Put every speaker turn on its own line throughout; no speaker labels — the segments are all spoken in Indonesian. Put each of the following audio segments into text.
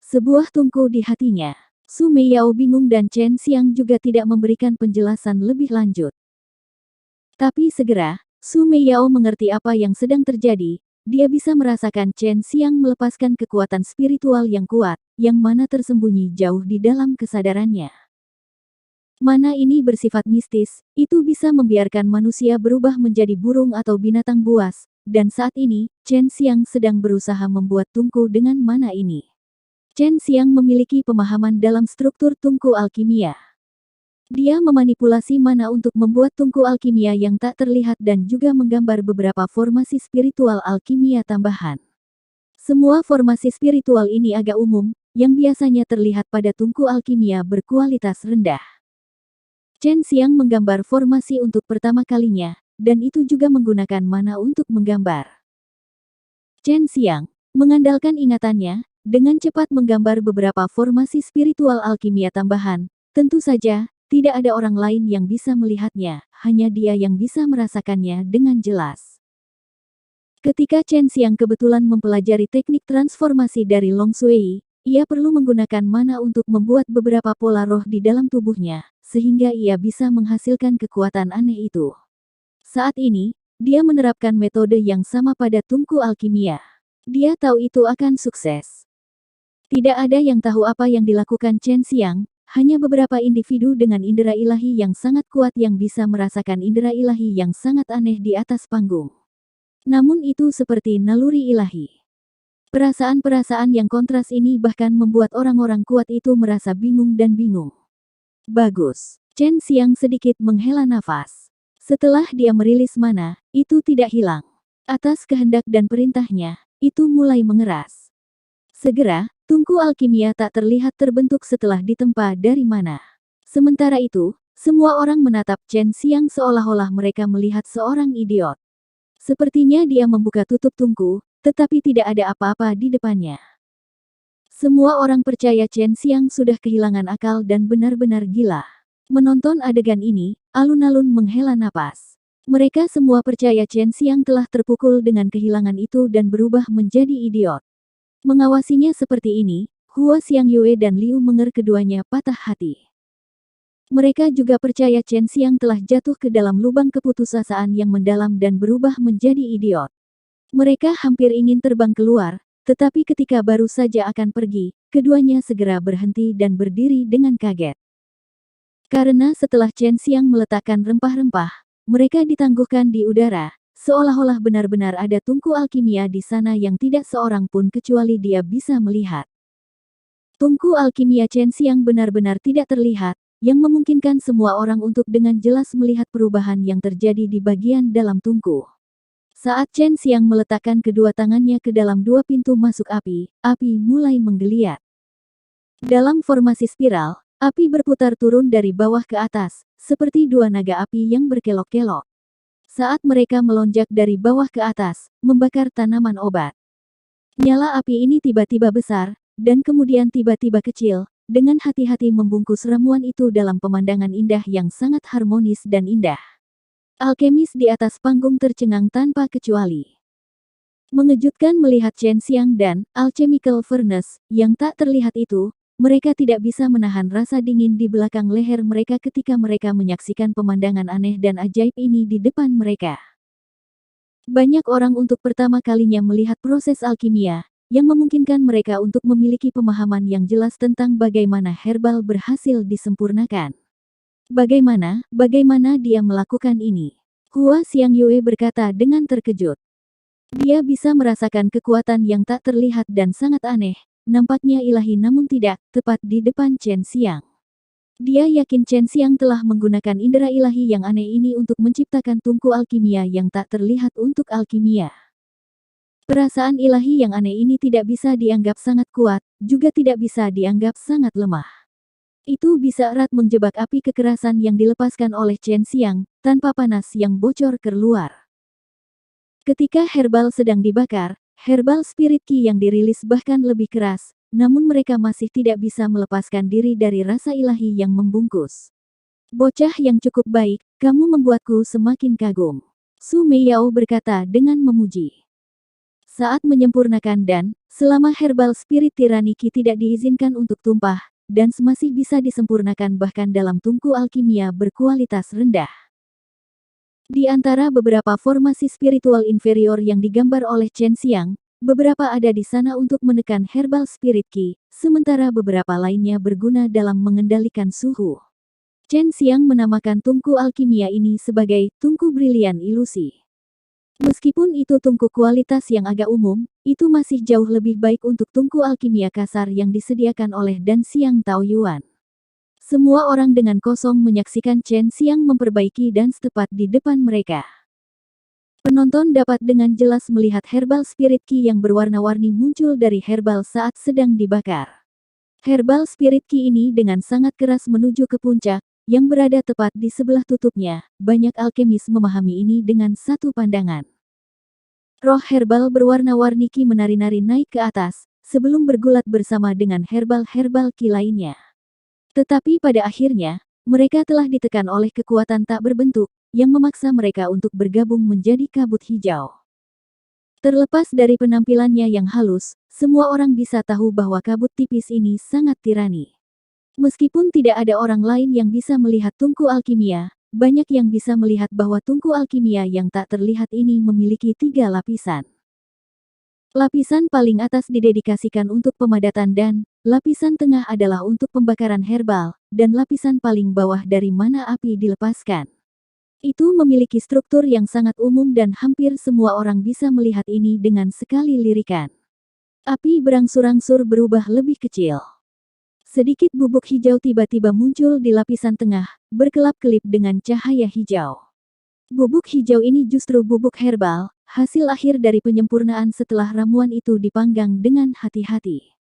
Sebuah tungku di hatinya. Su Meiyao bingung dan Chen Xiang juga tidak memberikan penjelasan lebih lanjut. Tapi segera, Su Meiyao mengerti apa yang sedang terjadi. Dia bisa merasakan Chen Xiang melepaskan kekuatan spiritual yang kuat, yang mana tersembunyi jauh di dalam kesadarannya. Mana ini bersifat mistis, itu bisa membiarkan manusia berubah menjadi burung atau binatang buas, dan saat ini, Chen Xiang sedang berusaha membuat tungku dengan mana ini. Chen Xiang memiliki pemahaman dalam struktur tungku alkimia. Dia memanipulasi mana untuk membuat tungku alkimia yang tak terlihat dan juga menggambar beberapa formasi spiritual alkimia tambahan. Semua formasi spiritual ini agak umum, yang biasanya terlihat pada tungku alkimia berkualitas rendah. Chen Xiang menggambar formasi untuk pertama kalinya, dan itu juga menggunakan mana untuk menggambar. Chen Xiang mengandalkan ingatannya, dengan cepat menggambar beberapa formasi spiritual alkimia tambahan. Tentu saja, tidak ada orang lain yang bisa melihatnya, hanya dia yang bisa merasakannya dengan jelas. Ketika Chen Xiang kebetulan mempelajari teknik transformasi dari Long Sui, ia perlu menggunakan mana untuk membuat beberapa pola roh di dalam tubuhnya, sehingga ia bisa menghasilkan kekuatan aneh itu. Saat ini, dia menerapkan metode yang sama pada tungku alkimia. Dia tahu itu akan sukses. Tidak ada yang tahu apa yang dilakukan Chen Xiang, hanya beberapa individu dengan indera ilahi yang sangat kuat yang bisa merasakan indera ilahi yang sangat aneh di atas panggung. Namun itu seperti naluri ilahi. Perasaan-perasaan yang kontras ini bahkan membuat orang-orang kuat itu merasa bingung dan bingung. Bagus. Chen Xiang sedikit menghela nafas. Setelah dia merilis mana, itu tidak hilang. Atas kehendak dan perintahnya, itu mulai mengeras. Segera, tungku alkimia tak terlihat terbentuk setelah ditempa dari mana. Sementara itu, semua orang menatap Chen Xiang seolah-olah mereka melihat seorang idiot. Sepertinya dia membuka tutup tungku, tetapi tidak ada apa-apa di depannya. Semua orang percaya Chen Xiang sudah kehilangan akal dan benar-benar gila. Menonton adegan ini, alun-alun menghela napas. Mereka semua percaya Chen Xiang telah terpukul dengan kehilangan itu dan berubah menjadi idiot. Mengawasinya seperti ini, Hua Xiangyue dan Liu Menger keduanya patah hati. Mereka juga percaya Chen Xiang telah jatuh ke dalam lubang keputusasaan yang mendalam dan berubah menjadi idiot. Mereka hampir ingin terbang keluar, tetapi ketika baru saja akan pergi, keduanya segera berhenti dan berdiri dengan kaget. Karena setelah Chen Xiang meletakkan rempah-rempah, mereka ditangguhkan di udara, seolah-olah benar-benar ada tungku alkimia di sana yang tidak seorang pun kecuali dia bisa melihat. Tungku alkimia Chen Xiang benar-benar tidak terlihat, yang memungkinkan semua orang untuk dengan jelas melihat perubahan yang terjadi di bagian dalam tungku. Saat Chen Xiang meletakkan kedua tangannya ke dalam dua pintu masuk api, api mulai menggeliat. Dalam formasi spiral, api berputar turun dari bawah ke atas, seperti dua naga api yang berkelok-kelok. Saat mereka melonjak dari bawah ke atas, membakar tanaman obat. Nyala api ini tiba-tiba besar, dan kemudian tiba-tiba kecil, dengan hati-hati membungkus ramuan itu dalam pemandangan indah yang sangat harmonis dan indah. Alkemis di atas panggung tercengang tanpa kecuali. Mengejutkan melihat Chen Xiang dan alchemical furnace yang tak terlihat itu, mereka tidak bisa menahan rasa dingin di belakang leher mereka ketika mereka menyaksikan pemandangan aneh dan ajaib ini di depan mereka. Banyak orang untuk pertama kalinya melihat proses alkimia, yang memungkinkan mereka untuk memiliki pemahaman yang jelas tentang bagaimana herbal berhasil disempurnakan. Bagaimana dia melakukan ini? Hua Xiangyue berkata dengan terkejut. Dia bisa merasakan kekuatan yang tak terlihat dan sangat aneh, nampaknya ilahi namun tidak tepat di depan Chen Xiang. Dia yakin Chen Xiang telah menggunakan indera ilahi yang aneh ini untuk menciptakan tungku alkimia yang tak terlihat untuk alkimia. Perasaan ilahi yang aneh ini tidak bisa dianggap sangat kuat, juga tidak bisa dianggap sangat lemah. Itu bisa erat menjebak api kekerasan yang dilepaskan oleh Chen Xiang, tanpa panas yang bocor keluar. Ketika herbal sedang dibakar, herbal spirit ki yang dirilis bahkan lebih keras, namun mereka masih tidak bisa melepaskan diri dari rasa ilahi yang membungkus. Bocah yang cukup baik, kamu membuatku semakin kagum. Su Meiyao berkata dengan memuji. Saat menyempurnakan dan, selama herbal spirit tirani Qi tidak diizinkan untuk tumpah, dan masih bisa disempurnakan bahkan dalam tungku alkimia berkualitas rendah. Di antara beberapa formasi spiritual inferior yang digambar oleh Chen Xiang, beberapa ada di sana untuk menekan herbal spirit Qi, sementara beberapa lainnya berguna dalam mengendalikan suhu. Chen Xiang menamakan tungku alkimia ini sebagai tungku brilian ilusi. Meskipun itu tungku kualitas yang agak umum, itu masih jauh lebih baik untuk tungku alkimia kasar yang disediakan oleh Dan Xiang Taoyuan. Semua orang dengan kosong menyaksikan Chen Xiang memperbaiki dan tepat di depan mereka. Penonton dapat dengan jelas melihat herbal spirit Qi yang berwarna-warni muncul dari herbal saat sedang dibakar. Herbal spirit Qi ini dengan sangat keras menuju ke puncak, yang berada tepat di sebelah tutupnya. Banyak alkemis memahami ini dengan satu pandangan. Roh herbal berwarna-warni Qi menari-nari naik ke atas, sebelum bergulat bersama dengan herbal-herbal Qi lainnya. Tetapi pada akhirnya, mereka telah ditekan oleh kekuatan tak berbentuk, yang memaksa mereka untuk bergabung menjadi kabut hijau. Terlepas dari penampilannya yang halus, semua orang bisa tahu bahwa kabut tipis ini sangat tirani. Meskipun tidak ada orang lain yang bisa melihat tungku alkimia, banyak yang bisa melihat bahwa tungku alkimia yang tak terlihat ini memiliki 3 lapisan. Lapisan paling atas didedikasikan untuk pemadatan dan, lapisan tengah adalah untuk pembakaran herbal, dan lapisan paling bawah dari mana api dilepaskan. Itu memiliki struktur yang sangat umum dan hampir semua orang bisa melihat ini dengan sekali lirikan. Api berangsur-angsur berubah lebih kecil. Sedikit bubuk hijau tiba-tiba muncul di lapisan tengah, berkelap-kelip dengan cahaya hijau. Bubuk hijau ini justru bubuk herbal, hasil akhir dari penyempurnaan setelah ramuan itu dipanggang dengan hati-hati.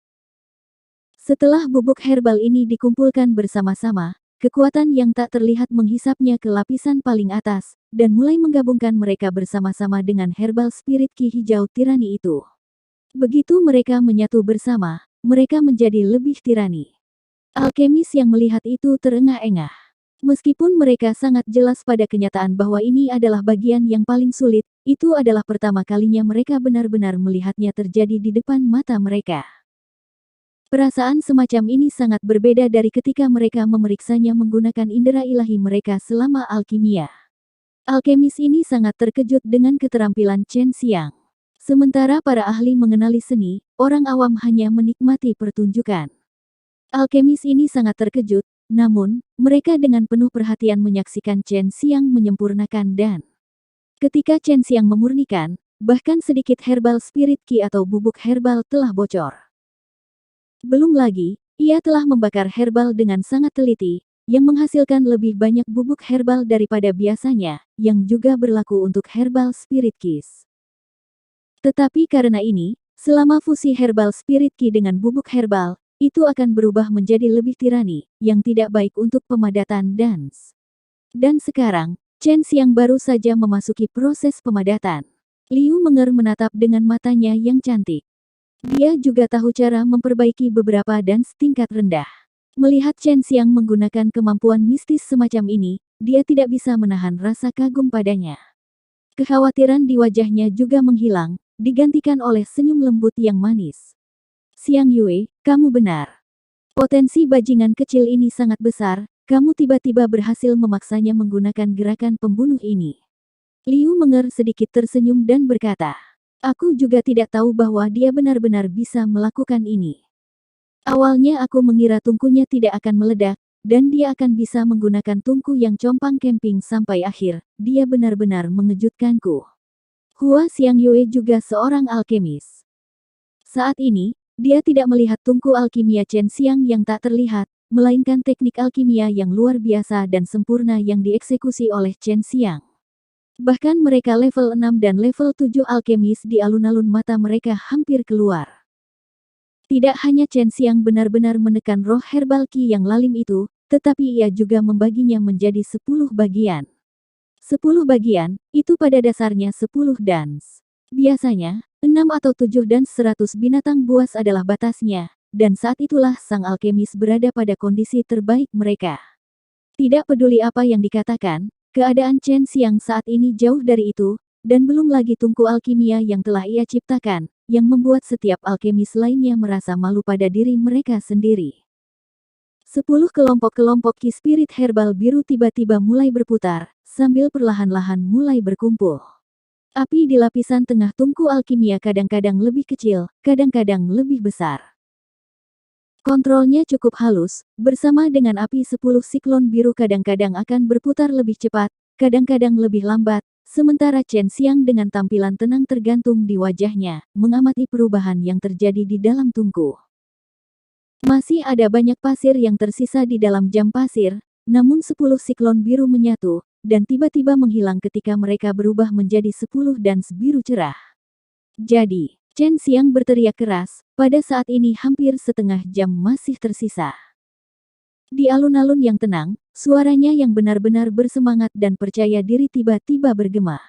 Setelah bubuk herbal ini dikumpulkan bersama-sama, kekuatan yang tak terlihat menghisapnya ke lapisan paling atas, dan mulai menggabungkan mereka bersama-sama dengan herbal spirit Qi hijau tirani itu. Begitu mereka menyatu bersama, mereka menjadi lebih tirani. Alkemis yang melihat itu terengah-engah. Meskipun mereka sangat jelas pada kenyataan bahwa ini adalah bagian yang paling sulit, itu adalah pertama kalinya mereka benar-benar melihatnya terjadi di depan mata mereka. Perasaan semacam ini sangat berbeda dari ketika mereka memeriksanya menggunakan indera ilahi mereka selama alkimia. Alkemis ini sangat terkejut dengan keterampilan Chen Xiang. Sementara para ahli mengenali seni, orang awam hanya menikmati pertunjukan. Alkemis ini sangat terkejut, namun, mereka dengan penuh perhatian menyaksikan Chen Xiang menyempurnakan dan ketika Chen Xiang memurnikan, bahkan sedikit herbal spirit Qi atau bubuk herbal telah bocor. Belum lagi, ia telah membakar herbal dengan sangat teliti, yang menghasilkan lebih banyak bubuk herbal daripada biasanya, yang juga berlaku untuk herbal spirit Qi. Tetapi karena ini, selama fusi herbal spirit Qi dengan bubuk herbal, itu akan berubah menjadi lebih tirani, yang tidak baik untuk pemadatan dans. Dan sekarang, Chen Xiang baru saja memasuki proses pemadatan. Liu Menger menatap dengan matanya yang cantik. Dia juga tahu cara memperbaiki beberapa dans tingkat rendah. Melihat Chen Xiang menggunakan kemampuan mistis semacam ini, dia tidak bisa menahan rasa kagum padanya. Kekhawatiran di wajahnya juga menghilang, digantikan oleh senyum lembut yang manis. Xiang Yue, kamu benar. Potensi bajingan kecil ini sangat besar, kamu tiba-tiba berhasil memaksanya menggunakan gerakan pembunuh ini. Liu Menger sedikit tersenyum dan berkata, aku juga tidak tahu bahwa dia benar-benar bisa melakukan ini. Awalnya aku mengira tungkunya tidak akan meledak, dan dia akan bisa menggunakan tungku yang compang camping sampai akhir, dia benar-benar mengejutkanku. Hua Xiang Yue juga seorang alkemis. Saat ini, dia tidak melihat tungku alkimia Chen Xiang yang tak terlihat, melainkan teknik alkimia yang luar biasa dan sempurna yang dieksekusi oleh Chen Xiang. Bahkan mereka level 6 dan level 7 alkemis di alun-alun mata mereka hampir keluar. Tidak hanya Chen Xiang benar-benar menekan roh herbal Qi yang lalim itu, tetapi ia juga membaginya menjadi 10 bagian. 10 bagian, itu pada dasarnya 10 dans. Biasanya, 6 atau 7 dan 100 binatang buas adalah batasnya, dan saat itulah sang alkemis berada pada kondisi terbaik mereka. Tidak peduli apa yang dikatakan, keadaan Chen Xiang saat ini jauh dari itu, dan belum lagi tungku alkimia yang telah ia ciptakan, yang membuat setiap alkemis lainnya merasa malu pada diri mereka sendiri. 10 kelompok-kelompok ki spirit herbal biru tiba-tiba mulai berputar, sambil perlahan-lahan mulai berkumpul. Api di lapisan tengah tungku alkimia kadang-kadang lebih kecil, kadang-kadang lebih besar. Kontrolnya cukup halus, bersama dengan api 10 siklon biru kadang-kadang akan berputar lebih cepat, kadang-kadang lebih lambat, sementara Chen Xiang dengan tampilan tenang tergantung di wajahnya, mengamati perubahan yang terjadi di dalam tungku. Masih ada banyak pasir yang tersisa di dalam jam pasir, namun 10 siklon biru menyatu, dan tiba-tiba menghilang ketika mereka berubah menjadi 10 dan biru cerah. Jadi, Chen Xiang berteriak keras, pada saat ini hampir setengah jam masih tersisa. Di alun-alun yang tenang, suaranya yang benar-benar bersemangat dan percaya diri tiba-tiba bergema.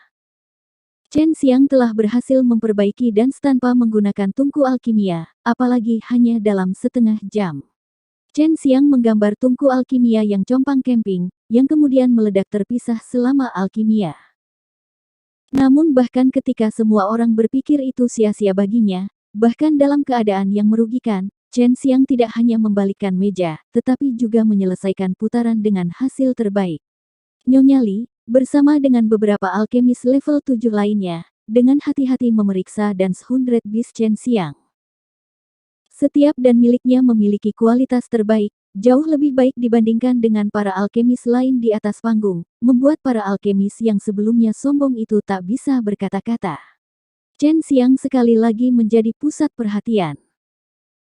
Chen Xiang telah berhasil memperbaiki dance tanpa menggunakan tungku alkimia, apalagi hanya dalam setengah jam. Chen Xiang menggambar tungku alkimia yang compang camping, yang kemudian meledak terpisah selama alkimia. Namun bahkan ketika semua orang berpikir itu sia-sia baginya, bahkan dalam keadaan yang merugikan, Chen Xiang tidak hanya membalikkan meja, tetapi juga menyelesaikan putaran dengan hasil terbaik. Nyonya Li, bersama dengan beberapa alkemis level 7 lainnya, dengan hati-hati memeriksa Dance 100 Beast Chen Xiang. Setiap dan miliknya memiliki kualitas terbaik, jauh lebih baik dibandingkan dengan para alkemis lain di atas panggung, membuat para alkemis yang sebelumnya sombong itu tak bisa berkata-kata. Chen Xiang sekali lagi menjadi pusat perhatian.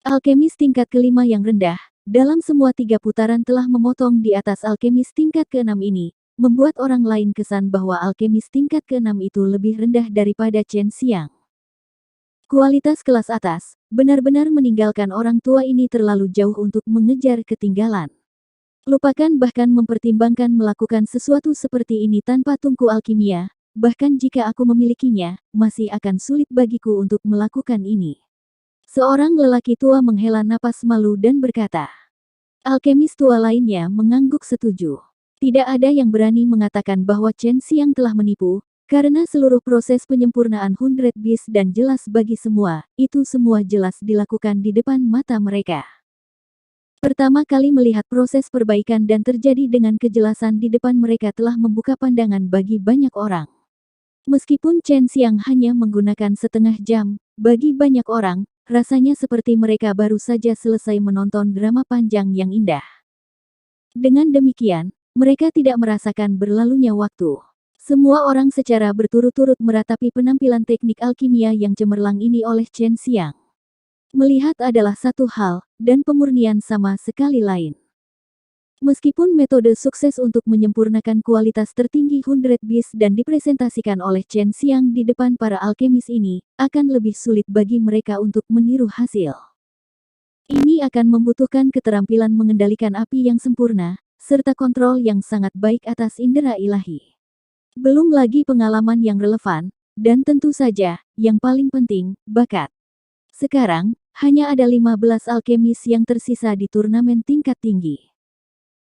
Alkemis tingkat kelima yang rendah, dalam semua 3 putaran telah memotong di atas alkemis tingkat ke-6 ini, membuat orang lain kesan bahwa alkemis tingkat ke-6 itu lebih rendah daripada Chen Xiang. Kualitas kelas atas, benar-benar meninggalkan orang tua ini terlalu jauh untuk mengejar ketinggalan. Lupakan bahkan mempertimbangkan melakukan sesuatu seperti ini tanpa tungku alkimia, bahkan jika aku memilikinya, masih akan sulit bagiku untuk melakukan ini. Seorang lelaki tua menghela napas malu dan berkata. Alkemis tua lainnya mengangguk setuju. Tidak ada yang berani mengatakan bahwa Chen Xiang telah menipu, karena seluruh proses penyempurnaan 100 Beast dan jelas bagi semua, itu semua jelas dilakukan di depan mata mereka. Pertama kali melihat proses perbaikan dan terjadi dengan kejelasan di depan mereka telah membuka pandangan bagi banyak orang. Meskipun Chen Xiang hanya menggunakan setengah jam, bagi banyak orang, rasanya seperti mereka baru saja selesai menonton drama panjang yang indah. Dengan demikian, mereka tidak merasakan berlalunya waktu. Semua orang secara berturut-turut meratapi penampilan teknik alkimia yang cemerlang ini oleh Chen Xiang. Melihat adalah satu hal, dan pemurnian sama sekali lain. Meskipun metode sukses untuk menyempurnakan kualitas tertinggi 100 Beast dan dipresentasikan oleh Chen Xiang di depan para alkemis ini, akan lebih sulit bagi mereka untuk meniru hasil. Ini akan membutuhkan keterampilan mengendalikan api yang sempurna, serta kontrol yang sangat baik atas indera ilahi. Belum lagi pengalaman yang relevan, dan tentu saja, yang paling penting, bakat. Sekarang, hanya ada 15 alkemis yang tersisa di turnamen tingkat tinggi.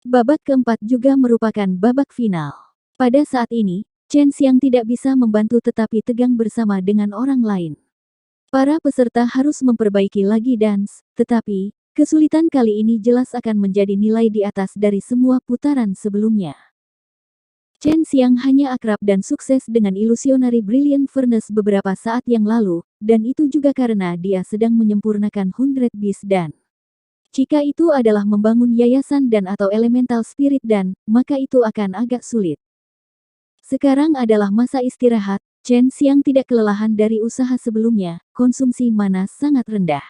Babak keempat juga merupakan babak final. Pada saat ini, Chen Xiang tidak bisa membantu tetapi tegang bersama dengan orang lain. Para peserta harus memperbaiki lagi dance, tetapi, kesulitan kali ini jelas akan menjadi nilai di atas dari semua putaran sebelumnya. Chen Xiang hanya akrab dan sukses dengan Illusionary Brilliant Furnace beberapa saat yang lalu, dan itu juga karena dia sedang menyempurnakan 100 Beast dan jika itu adalah membangun yayasan dan atau elemental spirit dan, maka itu akan agak sulit. Sekarang adalah masa istirahat, Chen Xiang tidak kelelahan dari usaha sebelumnya, konsumsi mana sangat rendah.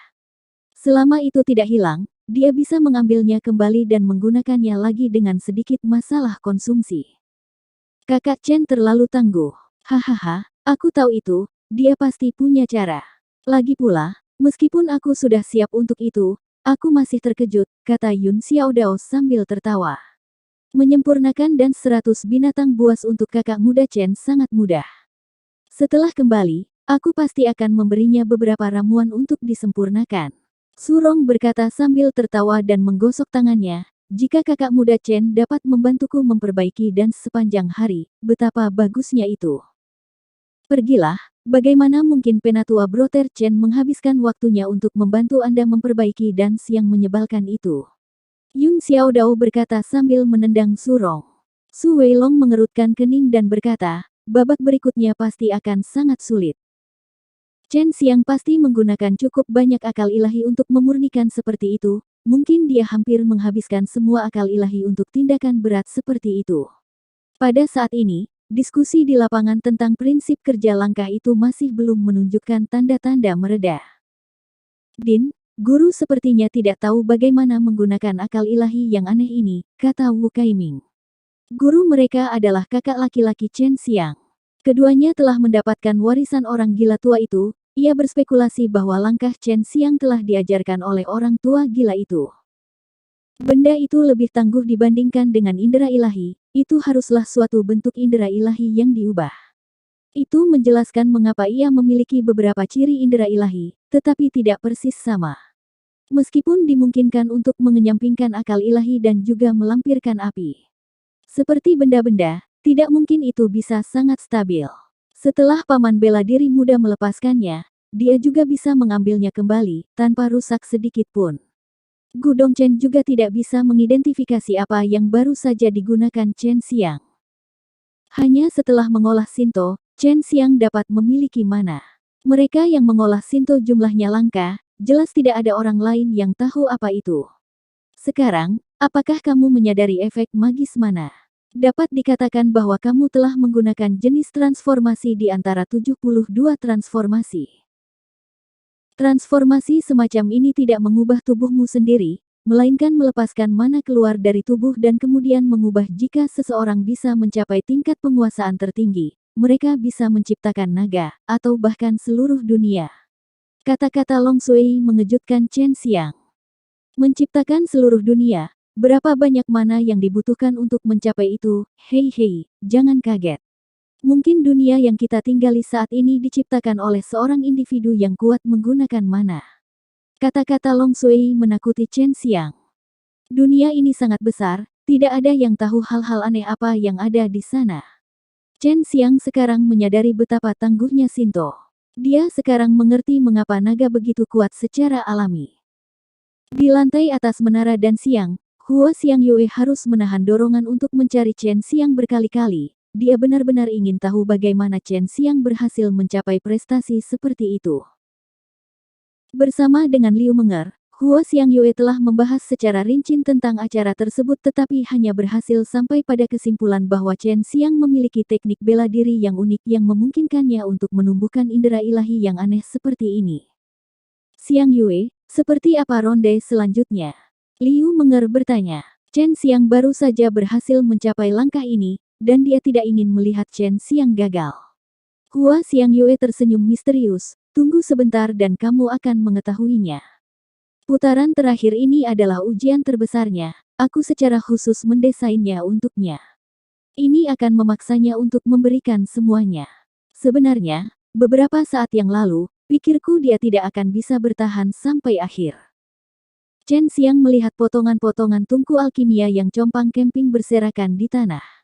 Selama itu tidak hilang, dia bisa mengambilnya kembali dan menggunakannya lagi dengan sedikit masalah konsumsi. Kakak Chen terlalu tangguh. Hahaha, aku tahu itu, dia pasti punya cara. Lagi pula, meskipun aku sudah siap untuk itu, aku masih terkejut, kata Yun Xiaodao sambil tertawa. Menyempurnakan dan 100 binatang buas untuk kakak muda Chen sangat mudah. Setelah kembali, aku pasti akan memberinya beberapa ramuan untuk disempurnakan. Surong berkata sambil tertawa dan menggosok tangannya. Jika kakak muda Chen dapat membantuku memperbaiki dan sepanjang hari, betapa bagusnya itu. Pergilah, bagaimana mungkin Penatua Brother Chen menghabiskan waktunya untuk membantu Anda memperbaiki dans yang menyebalkan itu? Yun Xiaodao berkata sambil menendang Surong. Su Weilong mengerutkan kening dan berkata, babak berikutnya pasti akan sangat sulit. Chen Xiang pasti menggunakan cukup banyak akal ilahi untuk memurnikan seperti itu, mungkin dia hampir menghabiskan semua akal ilahi untuk tindakan berat seperti itu. Pada saat ini, diskusi di lapangan tentang prinsip kerja langkah itu masih belum menunjukkan tanda-tanda mereda. Din, guru sepertinya tidak tahu bagaimana menggunakan akal ilahi yang aneh ini, kata Wu Kaiming. Guru mereka adalah kakak laki-laki Chen Xiang. Keduanya telah mendapatkan warisan orang gila tua itu. Ia berspekulasi bahwa langkah Chen Xiang telah diajarkan oleh orang tua gila itu. Benda itu lebih tangguh dibandingkan dengan indera ilahi, itu haruslah suatu bentuk indera ilahi yang diubah. Itu menjelaskan mengapa ia memiliki beberapa ciri indera ilahi, tetapi tidak persis sama. Meskipun dimungkinkan untuk mengenyampingkan akal ilahi dan juga melampirkan api. Seperti benda-benda, tidak mungkin itu bisa sangat stabil. Setelah paman bela diri muda melepaskannya, dia juga bisa mengambilnya kembali, tanpa rusak sedikit pun. Gu Dongchen juga tidak bisa mengidentifikasi apa yang baru saja digunakan Chen Xiang. Hanya setelah mengolah Shinto, Chen Xiang dapat memiliki mana. Mereka yang mengolah Shinto jumlahnya langka, jelas tidak ada orang lain yang tahu apa itu. Sekarang, apakah kamu menyadari efek magis mana? Dapat dikatakan bahwa kamu telah menggunakan jenis transformasi di antara 72 transformasi. Transformasi semacam ini tidak mengubah tubuhmu sendiri, melainkan melepaskan mana keluar dari tubuh dan kemudian mengubah. Jika seseorang bisa mencapai tingkat penguasaan tertinggi, mereka bisa menciptakan naga, atau bahkan seluruh dunia. Kata-kata Long Sui mengejutkan Chen Xiang. Menciptakan seluruh dunia. Berapa banyak mana yang dibutuhkan untuk mencapai itu? Hei, jangan kaget. Mungkin dunia yang kita tinggali saat ini diciptakan oleh seorang individu yang kuat menggunakan mana. Kata-kata Long Sui menakuti Chen Xiang. Dunia ini sangat besar, tidak ada yang tahu hal-hal aneh apa yang ada di sana. Chen Xiang sekarang menyadari betapa tangguhnya Shinto. Dia sekarang mengerti mengapa naga begitu kuat secara alami. Di lantai atas menara dan siang, Hua Xiang Yue harus menahan dorongan untuk mencari Chen Xiang berkali-kali. Dia benar-benar ingin tahu bagaimana Chen Xiang berhasil mencapai prestasi seperti itu. Bersama dengan Liu Menger, Hua Xiang Yue telah membahas secara rinci tentang acara tersebut tetapi hanya berhasil sampai pada kesimpulan bahwa Chen Xiang memiliki teknik bela diri yang unik yang memungkinkannya untuk menumbuhkan indera ilahi yang aneh seperti ini. Xiang Yue, seperti apa ronde selanjutnya? Liu Menger bertanya. Chen Xiang baru saja berhasil mencapai langkah ini, dan dia tidak ingin melihat Chen Xiang gagal. Hua Xiang Yue tersenyum misterius, tunggu sebentar dan kamu akan mengetahuinya. Putaran terakhir ini adalah ujian terbesarnya, aku secara khusus mendesainnya untuknya. Ini akan memaksanya untuk memberikan semuanya. Sebenarnya, beberapa saat yang lalu, pikirku dia tidak akan bisa bertahan sampai akhir. Chen Xiang melihat potongan-potongan tungku alkimia yang compang camping berserakan di tanah.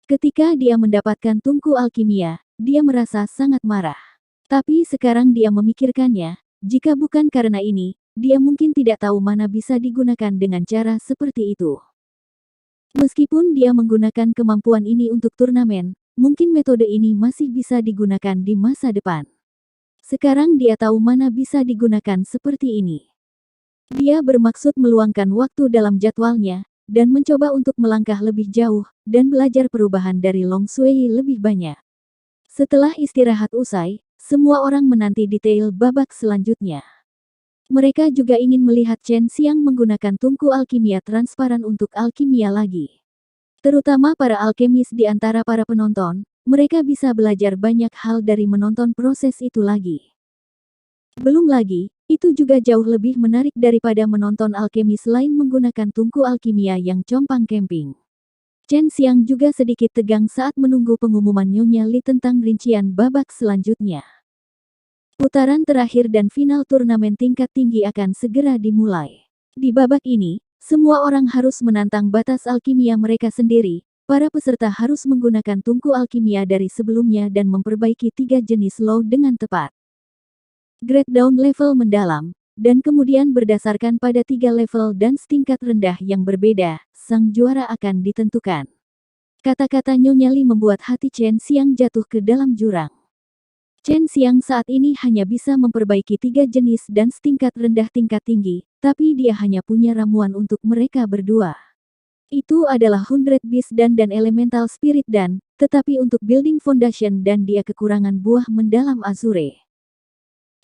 Ketika dia mendapatkan tungku alkimia, dia merasa sangat marah. Tapi sekarang dia memikirkannya, jika bukan karena ini, dia mungkin tidak tahu mana bisa digunakan dengan cara seperti itu. Meskipun dia menggunakan kemampuan ini untuk turnamen, mungkin metode ini masih bisa digunakan di masa depan. Sekarang dia tahu mana bisa digunakan seperti ini. Dia bermaksud meluangkan waktu dalam jadwalnya, dan mencoba untuk melangkah lebih jauh, dan belajar perubahan dari Long Sui lebih banyak. Setelah istirahat usai, semua orang menanti detail babak selanjutnya. Mereka juga ingin melihat Chen Xiang menggunakan tungku alkimia transparan untuk alkimia lagi. Terutama para alkemis di antara para penonton, mereka bisa belajar banyak hal dari menonton proses itu lagi. Belum lagi, itu juga jauh lebih menarik daripada menonton alkemis lain menggunakan tungku alkimia yang compang camping. Chen Xiang juga sedikit tegang saat menunggu pengumuman Nyonya Li tentang rincian babak selanjutnya. Putaran terakhir dan final turnamen tingkat tinggi akan segera dimulai. Di babak ini, semua orang harus menantang batas alkimia mereka sendiri, para peserta harus menggunakan tungku alkimia dari sebelumnya dan memperbaiki 3 jenis law dengan tepat. Grade down level mendalam, dan kemudian berdasarkan pada 3 level dan tingkat rendah yang berbeda, sang juara akan ditentukan. Kata-kata Nyonya Li membuat hati Chen Xiang jatuh ke dalam jurang. Chen Xiang saat ini hanya bisa memperbaiki 3 jenis dan tingkat rendah tingkat tinggi, tapi dia hanya punya ramuan untuk mereka berdua. Itu adalah 100 Beast dan Elemental Spirit dan, tetapi untuk Building Foundation dan dia kekurangan buah mendalam Azure.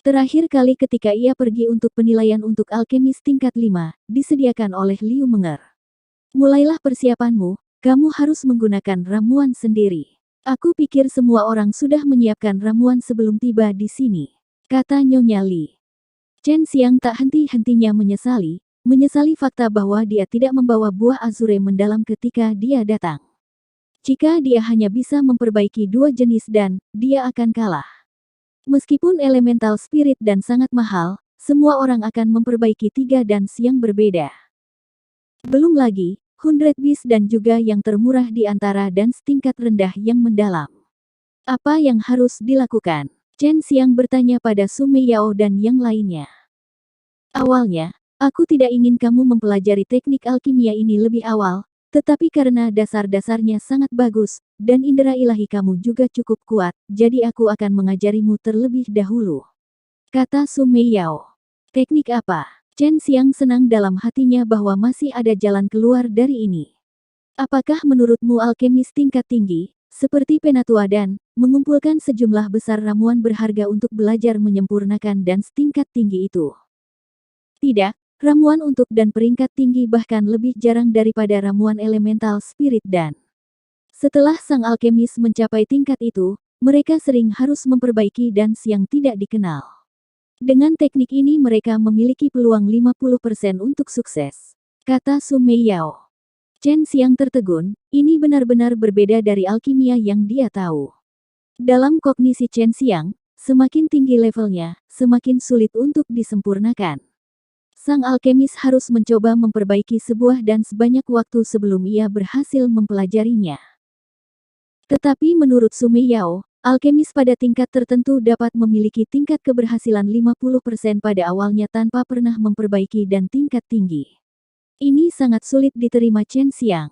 Terakhir kali ketika ia pergi untuk penilaian untuk alkemis tingkat 5, disediakan oleh Liu Menger. Mulailah persiapanmu, kamu harus menggunakan ramuan sendiri. Aku pikir semua orang sudah menyiapkan ramuan sebelum tiba di sini, kata Nyonya Li. Chen Xiang tak henti-hentinya menyesali fakta bahwa dia tidak membawa buah azure mendalam ketika dia datang. Jika dia hanya bisa memperbaiki 2 jenis dan, dia akan kalah. Meskipun elemental spirit dan sangat mahal, semua orang akan memperbaiki 3 dan yang berbeda. Belum lagi, 100 Beast dan juga yang termurah di antara dan tingkat rendah yang mendalam. Apa yang harus dilakukan? Chen Xiang bertanya pada Su Meiyao dan yang lainnya. Awalnya, aku tidak ingin kamu mempelajari teknik alkimia ini lebih awal, tetapi karena dasar-dasarnya sangat bagus, dan indera ilahi kamu juga cukup kuat, jadi aku akan mengajarimu terlebih dahulu. Kata Su Meiyao. Teknik apa? Chen Xiang senang dalam hatinya bahwa masih ada jalan keluar dari ini. Apakah menurutmu alkemis tingkat tinggi, seperti Penatua dan, mengumpulkan sejumlah besar ramuan berharga untuk belajar menyempurnakan dan tingkat tinggi itu? Tidak, ramuan untuk dan peringkat tinggi bahkan lebih jarang daripada ramuan elemental spirit dan. Setelah sang alkemis mencapai tingkat itu, mereka sering harus memperbaiki dan yang tidak dikenal. Dengan teknik ini mereka memiliki peluang 50% untuk sukses, kata Su Meiyao. Chen Xiang tertegun, ini benar-benar berbeda dari alkimia yang dia tahu. Dalam kognisi Chen Xiang, semakin tinggi levelnya, semakin sulit untuk disempurnakan. Sang alkemis harus mencoba memperbaiki sebuah dan sebanyak waktu sebelum ia berhasil mempelajarinya. Tetapi menurut Su Meiyao, alkemis pada tingkat tertentu dapat memiliki tingkat keberhasilan 50% pada awalnya tanpa pernah memperbaiki dan tingkat tinggi. Ini sangat sulit diterima Chen Xiang.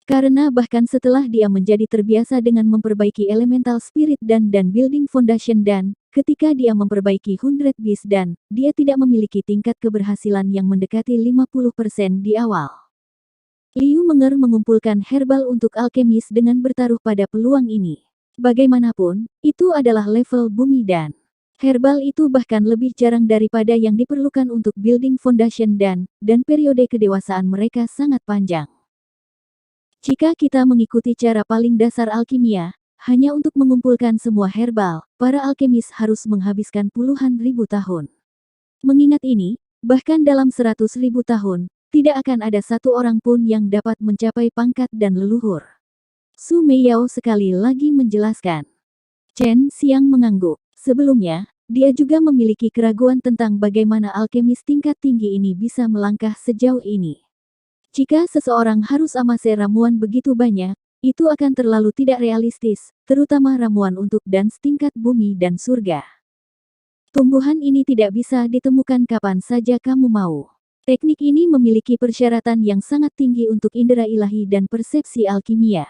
Karena bahkan setelah dia menjadi terbiasa dengan memperbaiki elemental spirit dan building foundation dan, ketika dia memperbaiki 100 Beast dan, dia tidak memiliki tingkat keberhasilan yang mendekati 50% di awal. Liu Menger mengumpulkan herbal untuk alkemis dengan bertaruh pada peluang ini. Bagaimanapun, itu adalah level bumi dan herbal itu bahkan lebih jarang daripada yang diperlukan untuk building foundation dan periode kedewasaan mereka sangat panjang. Jika kita mengikuti cara paling dasar alkimia, hanya untuk mengumpulkan semua herbal, para alkemis harus menghabiskan puluhan ribu tahun. Mengingat ini, bahkan dalam 100.000 tahun, tidak akan ada satu orang pun yang dapat mencapai pangkat dan leluhur. Su Meiyao sekali lagi menjelaskan. Chen Xiang mengangguk. Sebelumnya, dia juga memiliki keraguan tentang bagaimana alkemis tingkat tinggi ini bisa melangkah sejauh ini. Jika seseorang harus amase ramuan begitu banyak, itu akan terlalu tidak realistis, terutama ramuan untuk dan tingkat bumi dan surga. Tumbuhan ini tidak bisa ditemukan kapan saja kamu mau. Teknik ini memiliki persyaratan yang sangat tinggi untuk indera ilahi dan persepsi alkimia.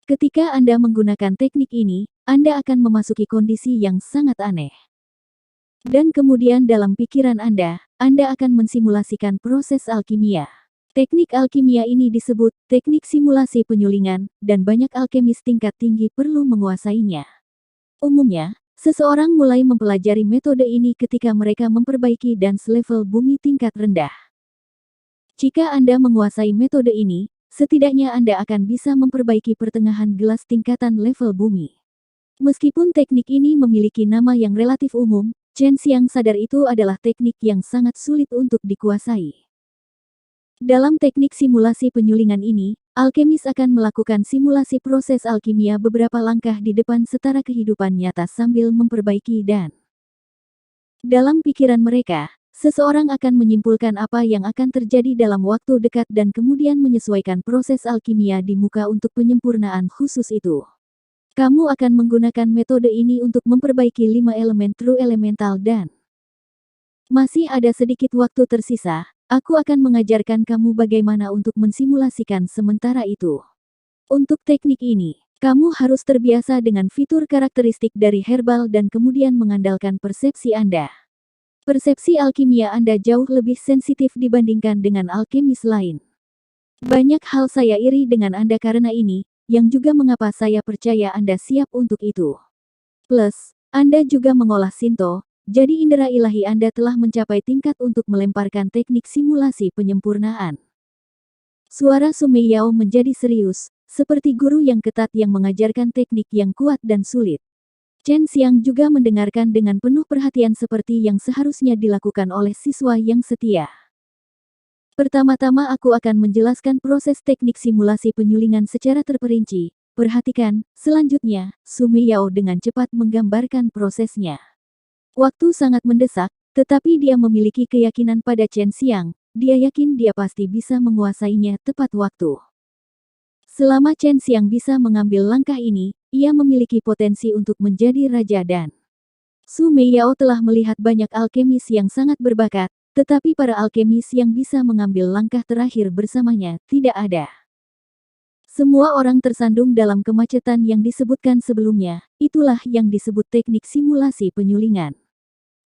Ketika Anda menggunakan teknik ini, Anda akan memasuki kondisi yang sangat aneh. Dan kemudian dalam pikiran Anda akan mensimulasikan proses alkimia. Teknik alkimia ini disebut teknik simulasi penyulingan, dan banyak alkemis tingkat tinggi perlu menguasainya. Umumnya, seseorang mulai mempelajari metode ini ketika mereka memperbaiki dan level bumi tingkat rendah. Jika Anda menguasai metode ini, setidaknya Anda akan bisa memperbaiki pertengahan gelas tingkatan level bumi. Meskipun teknik ini memiliki nama yang relatif umum, Chen Xiang sadar itu adalah teknik yang sangat sulit untuk dikuasai. Dalam teknik simulasi penyulingan ini, alkemis akan melakukan simulasi proses alkimia beberapa langkah di depan setara kehidupan nyata sambil memperbaiki dan dalam pikiran mereka, seseorang akan menyimpulkan apa yang akan terjadi dalam waktu dekat dan kemudian menyesuaikan proses alkimia di muka untuk penyempurnaan khusus itu. Kamu akan menggunakan metode ini untuk memperbaiki 5 elemen true elemental dan masih ada sedikit waktu tersisa. Aku akan mengajarkan kamu bagaimana untuk mensimulasikan sementara itu. Untuk teknik ini, kamu harus terbiasa dengan fitur karakteristik dari herbal dan kemudian mengandalkan persepsi Anda. Persepsi alkimia Anda jauh lebih sensitif dibandingkan dengan alkemis lain. Banyak hal saya iri dengan Anda karena ini, yang juga mengapa saya percaya Anda siap untuk itu. Plus, Anda juga mengolah Shinto, jadi indera ilahi Anda telah mencapai tingkat untuk melemparkan teknik simulasi penyempurnaan. Suara Sumei Yao menjadi serius, seperti guru yang ketat yang mengajarkan teknik yang kuat dan sulit. Chen Xiang juga mendengarkan dengan penuh perhatian seperti yang seharusnya dilakukan oleh siswa yang setia. Pertama-tama aku akan menjelaskan proses teknik simulasi penyulingan secara terperinci. Perhatikan, selanjutnya, Sumei Yao dengan cepat menggambarkan prosesnya. Waktu sangat mendesak, tetapi dia memiliki keyakinan pada Chen Xiang. Dia yakin dia pasti bisa menguasainya tepat waktu. Selama Chen Xiang bisa mengambil langkah ini, ia memiliki potensi untuk menjadi raja dan Sumei Yao telah melihat banyak alkemis yang sangat berbakat, tetapi para alkemis yang bisa mengambil langkah terakhir bersamanya tidak ada. Semua orang tersandung dalam kemacetan yang disebutkan sebelumnya, itulah yang disebut teknik simulasi penyulingan.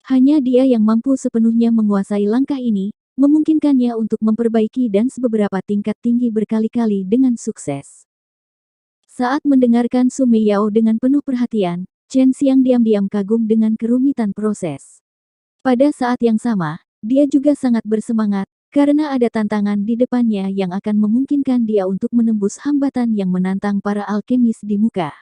Hanya dia yang mampu sepenuhnya menguasai langkah ini, memungkinkannya untuk memperbaiki dan beberapa tingkat tinggi berkali-kali dengan sukses. Saat mendengarkan Sumei Yao dengan penuh perhatian, Chen Xiang diam-diam kagum dengan kerumitan proses. Pada saat yang sama, dia juga sangat bersemangat, karena ada tantangan di depannya yang akan memungkinkan dia untuk menembus hambatan yang menantang para alkemis di muka.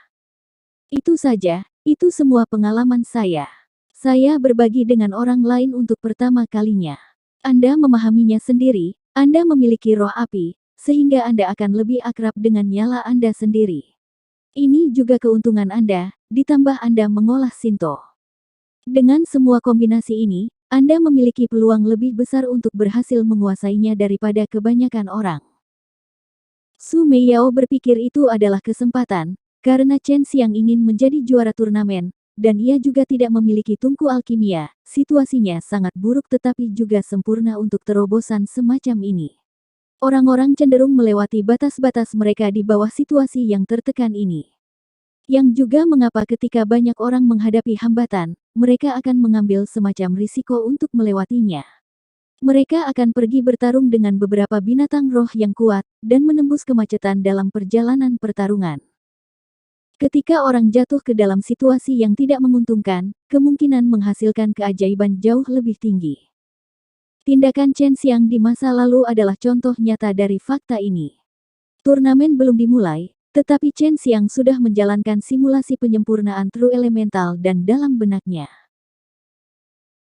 Itu saja, itu semua pengalaman saya. Saya berbagi dengan orang lain untuk pertama kalinya. Anda memahaminya sendiri, Anda memiliki roh api, sehingga Anda akan lebih akrab dengan nyala Anda sendiri. Ini juga keuntungan Anda, ditambah Anda mengolah Shinto. Dengan semua kombinasi ini, Anda memiliki peluang lebih besar untuk berhasil menguasainya daripada kebanyakan orang. Sumei Yao berpikir itu adalah kesempatan, karena Chen Xiang ingin menjadi juara turnamen, dan ia juga tidak memiliki tungku alkimia. Situasinya sangat buruk tetapi juga sempurna untuk terobosan semacam ini. Orang-orang cenderung melewati batas-batas mereka di bawah situasi yang tertekan ini. Yang juga mengapa ketika banyak orang menghadapi hambatan, mereka akan mengambil semacam risiko untuk melewatinya. Mereka akan pergi bertarung dengan beberapa binatang roh yang kuat, dan menembus kemacetan dalam perjalanan pertarungan. Ketika orang jatuh ke dalam situasi yang tidak menguntungkan, kemungkinan menghasilkan keajaiban jauh lebih tinggi. Tindakan Chen Xiang di masa lalu adalah contoh nyata dari fakta ini. Turnamen belum dimulai, tetapi Chen Xiang sudah menjalankan simulasi penyempurnaan True Elemental dan dalam benaknya.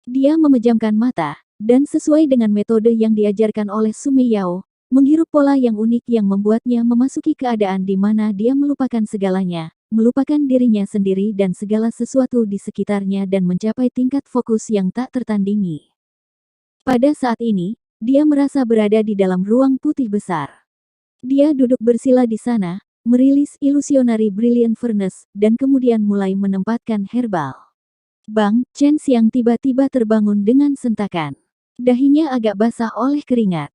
Dia memejamkan mata, dan sesuai dengan metode yang diajarkan oleh Sumei Yao, menghirup pola yang unik yang membuatnya memasuki keadaan di mana dia melupakan segalanya, melupakan dirinya sendiri dan segala sesuatu di sekitarnya dan mencapai tingkat fokus yang tak tertandingi. Pada saat ini, dia merasa berada di dalam ruang putih besar. Dia duduk bersila di sana, merilis Illusionary Brilliant Furnace, dan kemudian mulai menempatkan herbal. Bang, Chen Xiang tiba-tiba terbangun dengan sentakan. Dahinya agak basah oleh keringat.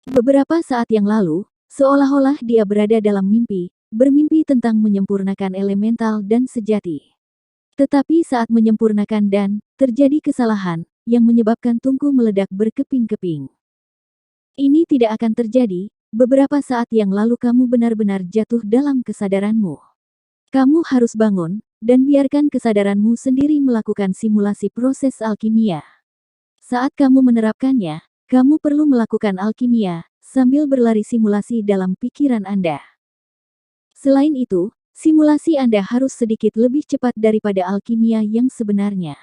Beberapa saat yang lalu, seolah-olah dia berada dalam mimpi, bermimpi tentang menyempurnakan elemental dan sejati. Tetapi saat menyempurnakan dan, terjadi kesalahan, yang menyebabkan tungku meledak berkeping-keping. Ini tidak akan terjadi, beberapa saat yang lalu kamu benar-benar jatuh dalam kesadaranmu. Kamu harus bangun, dan biarkan kesadaranmu sendiri melakukan simulasi proses alkimia. Saat kamu menerapkannya, kamu perlu melakukan alkimia, sambil berlari simulasi dalam pikiran Anda. Selain itu, simulasi Anda harus sedikit lebih cepat daripada alkimia yang sebenarnya.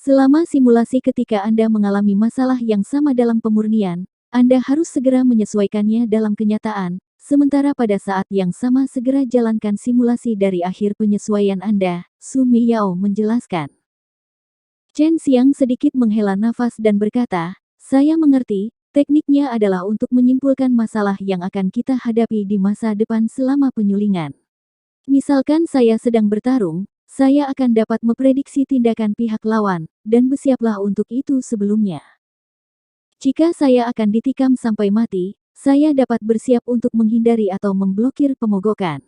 Selama simulasi ketika Anda mengalami masalah yang sama dalam pemurnian, Anda harus segera menyesuaikannya dalam kenyataan, sementara pada saat yang sama segera jalankan simulasi dari akhir penyesuaian Anda, Sumei Yao menjelaskan. Chen Xiang sedikit menghela nafas dan berkata, saya mengerti, tekniknya adalah untuk menyimpulkan masalah yang akan kita hadapi di masa depan selama penyulingan. Misalkan saya sedang bertarung, saya akan dapat memprediksi tindakan pihak lawan, dan bersiaplah untuk itu sebelumnya. Jika saya akan ditikam sampai mati, saya dapat bersiap untuk menghindari atau memblokir pemogokan.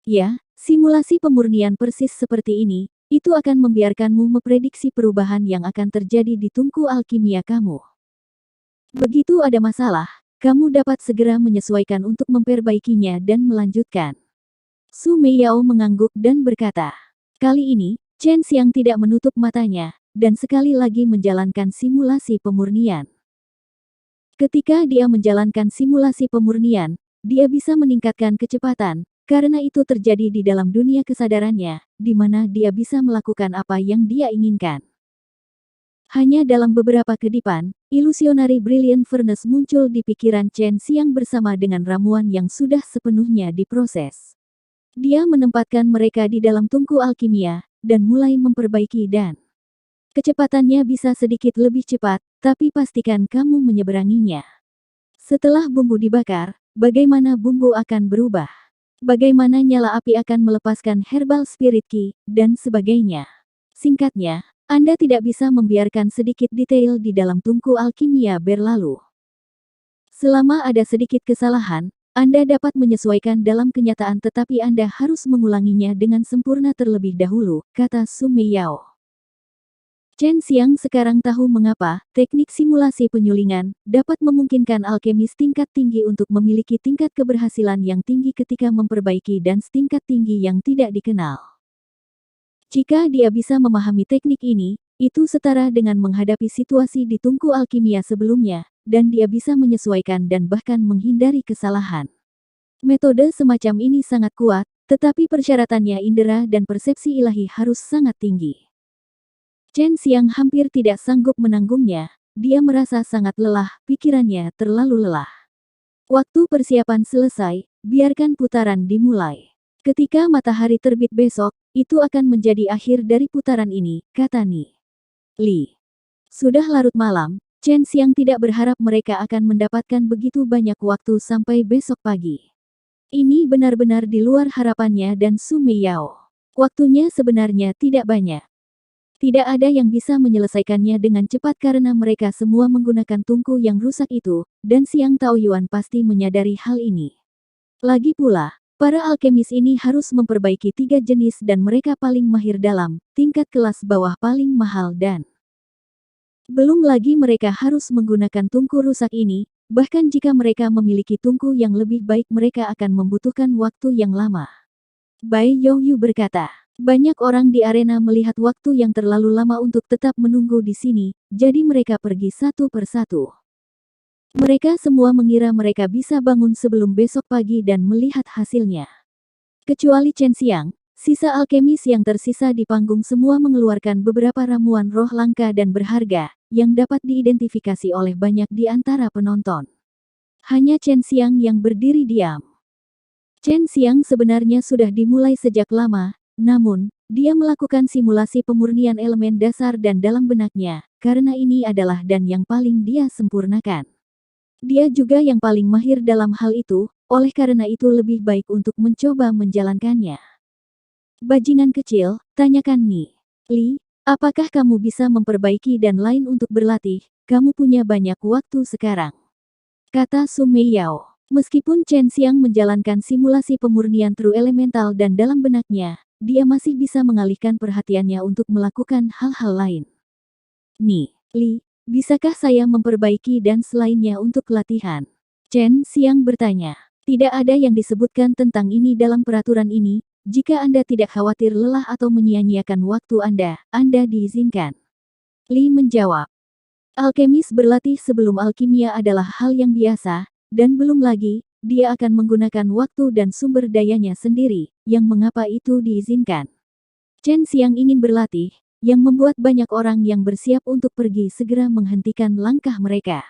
Ya, simulasi pemurnian persis seperti ini, itu akan membiarkanmu memprediksi perubahan yang akan terjadi di tungku alkimia kamu. Begitu ada masalah, kamu dapat segera menyesuaikan untuk memperbaikinya dan melanjutkan. Su Meiyao mengangguk dan berkata, kali ini, Chen Xiang tidak menutup matanya, dan sekali lagi menjalankan simulasi pemurnian. Ketika dia menjalankan simulasi pemurnian, dia bisa meningkatkan kecepatan, karena itu terjadi di dalam dunia kesadarannya, di mana dia bisa melakukan apa yang dia inginkan. Hanya dalam beberapa kedipan, ilusionari Brilliant Furnace muncul di pikiran Chen Xiang bersama dengan ramuan yang sudah sepenuhnya diproses. Dia menempatkan mereka di dalam tungku alkimia, dan mulai memperbaiki dan kecepatannya bisa sedikit lebih cepat, tapi pastikan kamu menyeberanginya. Setelah bumbu dibakar, bagaimana bumbu akan berubah? Bagaimana nyala api akan melepaskan herbal spirit ki, dan sebagainya. Singkatnya, Anda tidak bisa membiarkan sedikit detail di dalam tungku alkimia berlalu. Selama ada sedikit kesalahan, Anda dapat menyesuaikan dalam kenyataan tetapi Anda harus mengulanginya dengan sempurna terlebih dahulu, kata Su Meiyao. Chen Xiang sekarang tahu mengapa teknik simulasi penyulingan dapat memungkinkan alkemis tingkat tinggi untuk memiliki tingkat keberhasilan yang tinggi ketika memperbaiki dan tingkat tinggi yang tidak dikenal. Jika dia bisa memahami teknik ini, itu setara dengan menghadapi situasi di tungku alkimia sebelumnya, dan dia bisa menyesuaikan dan bahkan menghindari kesalahan. Metode semacam ini sangat kuat, tetapi persyaratannya indera dan persepsi ilahi harus sangat tinggi. Chen Xiang hampir tidak sanggup menanggungnya, dia merasa sangat lelah, pikirannya terlalu lelah. Waktu persiapan selesai, biarkan putaran dimulai. Ketika matahari terbit besok, itu akan menjadi akhir dari putaran ini, kata Ni Li. Sudah larut malam, Chen Xiang tidak berharap mereka akan mendapatkan begitu banyak waktu sampai besok pagi. Ini benar-benar di luar harapannya dan Su Meiyao. Waktunya sebenarnya tidak banyak. Tidak ada yang bisa menyelesaikannya dengan cepat karena mereka semua menggunakan tungku yang rusak itu, dan Xiang Taoyuan pasti menyadari hal ini. Lagi pula, para alkemis ini harus memperbaiki 3 jenis dan mereka paling mahir dalam tingkat kelas bawah paling mahal dan belum lagi mereka harus menggunakan tungku rusak ini, bahkan jika mereka memiliki tungku yang lebih baik mereka akan membutuhkan waktu yang lama. Bai Youyu berkata, banyak orang di arena melihat waktu yang terlalu lama untuk tetap menunggu di sini, jadi mereka pergi satu persatu. Mereka semua mengira mereka bisa bangun sebelum besok pagi dan melihat hasilnya. Kecuali Chen Xiang, sisa alkemis yang tersisa di panggung semua mengeluarkan beberapa ramuan roh langka dan berharga, yang dapat diidentifikasi oleh banyak di antara penonton. Hanya Chen Xiang yang berdiri diam. Chen Xiang sebenarnya sudah dimulai sejak lama, namun, dia melakukan simulasi pemurnian elemen dasar dan dalam benaknya, karena ini adalah dan yang paling dia sempurnakan. Dia juga yang paling mahir dalam hal itu, oleh karena itu lebih baik untuk mencoba menjalankannya. Bajingan kecil, tanyakan Ni Li, apakah kamu bisa memperbaiki dan lain untuk berlatih, kamu punya banyak waktu sekarang. Kata Su Meiyao. Meskipun Chen Xiang menjalankan simulasi pemurnian true elemental dan dalam benaknya, dia masih bisa mengalihkan perhatiannya untuk melakukan hal-hal lain. Ni Li, bisakah saya memperbaiki dan selainnya untuk latihan? Chen Xiang bertanya. Tidak ada yang disebutkan tentang ini dalam peraturan ini, jika Anda tidak khawatir lelah atau menyia-nyiakan waktu Anda diizinkan. Li menjawab. Alkemis berlatih sebelum alkimia adalah hal yang biasa, dan belum lagi, dia akan menggunakan waktu dan sumber dayanya sendiri, yang mengapa itu diizinkan. Chen Xiang ingin berlatih, yang membuat banyak orang yang bersiap untuk pergi segera menghentikan langkah mereka.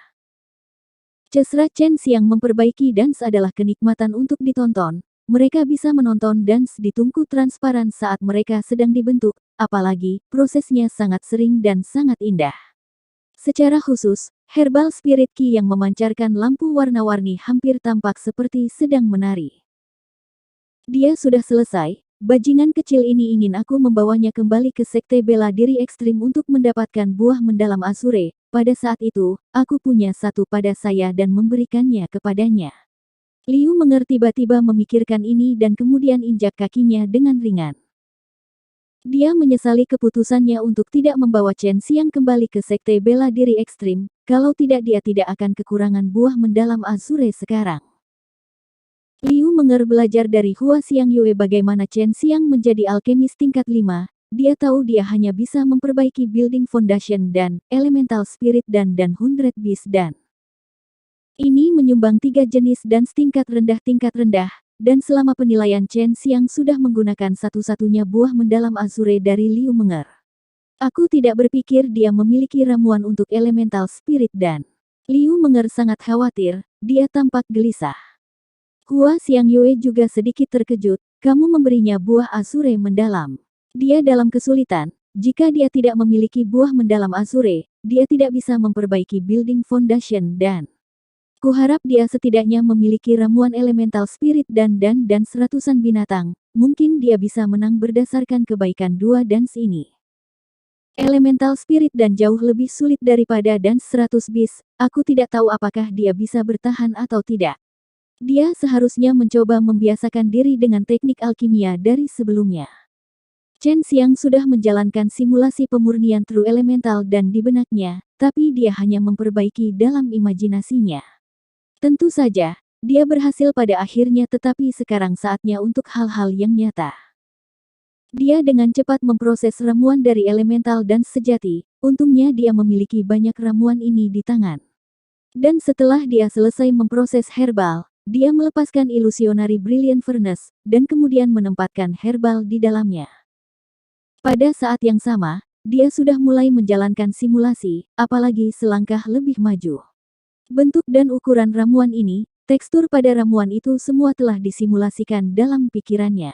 Cesra Chen Xiang memperbaiki dance adalah kenikmatan untuk ditonton, mereka bisa menonton dance di tungku transparan saat mereka sedang dibentuk, apalagi prosesnya sangat sering dan sangat indah. Secara khusus, Herbal Spirit Key yang memancarkan lampu warna-warni hampir tampak seperti sedang menari. Dia sudah selesai. Bajingan kecil ini ingin aku membawanya kembali ke sekte bela diri ekstrim untuk mendapatkan buah mendalam Azure. Pada saat itu, aku punya satu pada saya dan memberikannya kepadanya. Liu Menger tiba-tiba memikirkan ini dan kemudian injak kakinya dengan ringan. Dia menyesali keputusannya untuk tidak membawa Chen Xiang kembali ke sekte bela diri ekstrim, kalau tidak dia tidak akan kekurangan buah mendalam Azure sekarang. Liu Menger belajar dari Hua Xiang Yue bagaimana Chen Xiang menjadi alkemis tingkat 5, dia tahu dia hanya bisa memperbaiki building foundation dan elemental spirit dan 100 beast dan ini menyumbang 3 jenis dan tingkat rendah, dan selama penilaian Chen Xiang sudah menggunakan satu-satunya buah mendalam Azure dari Liu Menger. Aku tidak berpikir dia memiliki ramuan untuk elemental spirit dan Liu Menger sangat khawatir, dia tampak gelisah. Hua Xiang Yue juga sedikit terkejut, kamu memberinya buah Azure mendalam. Dia dalam kesulitan, jika dia tidak memiliki buah mendalam Azure, dia tidak bisa memperbaiki building foundation dan kuharap dia setidaknya memiliki ramuan elemental spirit dan seratusan binatang, mungkin dia bisa menang berdasarkan kebaikan dua dance ini. Elemental spirit dan jauh lebih sulit daripada dance 100 bis, aku tidak tahu apakah dia bisa bertahan atau tidak. Dia seharusnya mencoba membiasakan diri dengan teknik alkimia dari sebelumnya. Chen Xiang sudah menjalankan simulasi pemurnian True Elemental dan di benaknya, tapi dia hanya memperbaiki dalam imajinasinya. Tentu saja, dia berhasil pada akhirnya tetapi sekarang saatnya untuk hal-hal yang nyata. Dia dengan cepat memproses ramuan dari elemental dan sejati, untungnya dia memiliki banyak ramuan ini di tangan. Dan setelah dia selesai memproses herbal, dia melepaskan Illusionary Brilliant Furnace, dan kemudian menempatkan herbal di dalamnya. Pada saat yang sama, dia sudah mulai menjalankan simulasi, apalagi selangkah lebih maju. Bentuk dan ukuran ramuan ini, tekstur pada ramuan itu semua telah disimulasikan dalam pikirannya.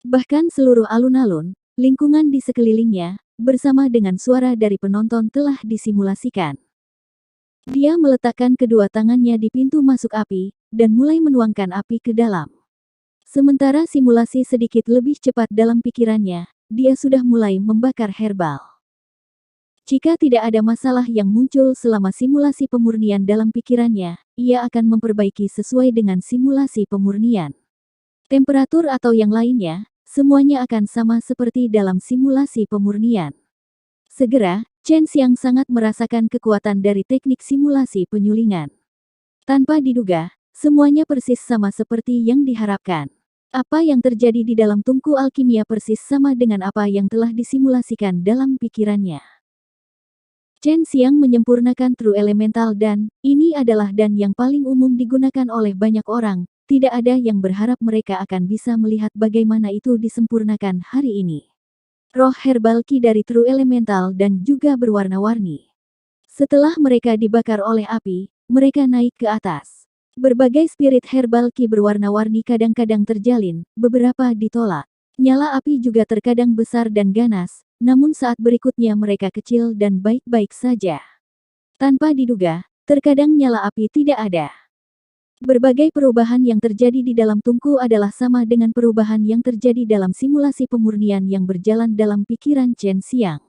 Bahkan seluruh alun-alun, lingkungan di sekelilingnya, bersama dengan suara dari penonton telah disimulasikan. Dia meletakkan kedua tangannya di pintu masuk api, dan mulai menuangkan api ke dalam. Sementara simulasi sedikit lebih cepat dalam pikirannya, dia sudah mulai membakar herbal. Jika tidak ada masalah yang muncul selama simulasi pemurnian dalam pikirannya, ia akan memperbaiki sesuai dengan simulasi pemurnian. Temperatur atau yang lainnya, semuanya akan sama seperti dalam simulasi pemurnian. Segera, Chen Xiang sangat merasakan kekuatan dari teknik simulasi penyulingan. Tanpa diduga, semuanya persis sama seperti yang diharapkan. Apa yang terjadi di dalam tungku alkimia persis sama dengan apa yang telah disimulasikan dalam pikirannya. Chen Xiang menyempurnakan True Elemental dan, ini adalah dan yang paling umum digunakan oleh banyak orang, tidak ada yang berharap mereka akan bisa melihat bagaimana itu disempurnakan hari ini. Roh herbal ki dari True Elemental dan juga berwarna-warni. Setelah mereka dibakar oleh api, mereka naik ke atas. Berbagai spirit herbal ki berwarna-warni kadang-kadang terjalin, beberapa ditolak. Nyala api juga terkadang besar dan ganas, namun saat berikutnya mereka kecil dan baik-baik saja. Tanpa diduga, terkadang nyala api tidak ada. Berbagai perubahan yang terjadi di dalam tungku adalah sama dengan perubahan yang terjadi dalam simulasi pemurnian yang berjalan dalam pikiran Chen Xiang.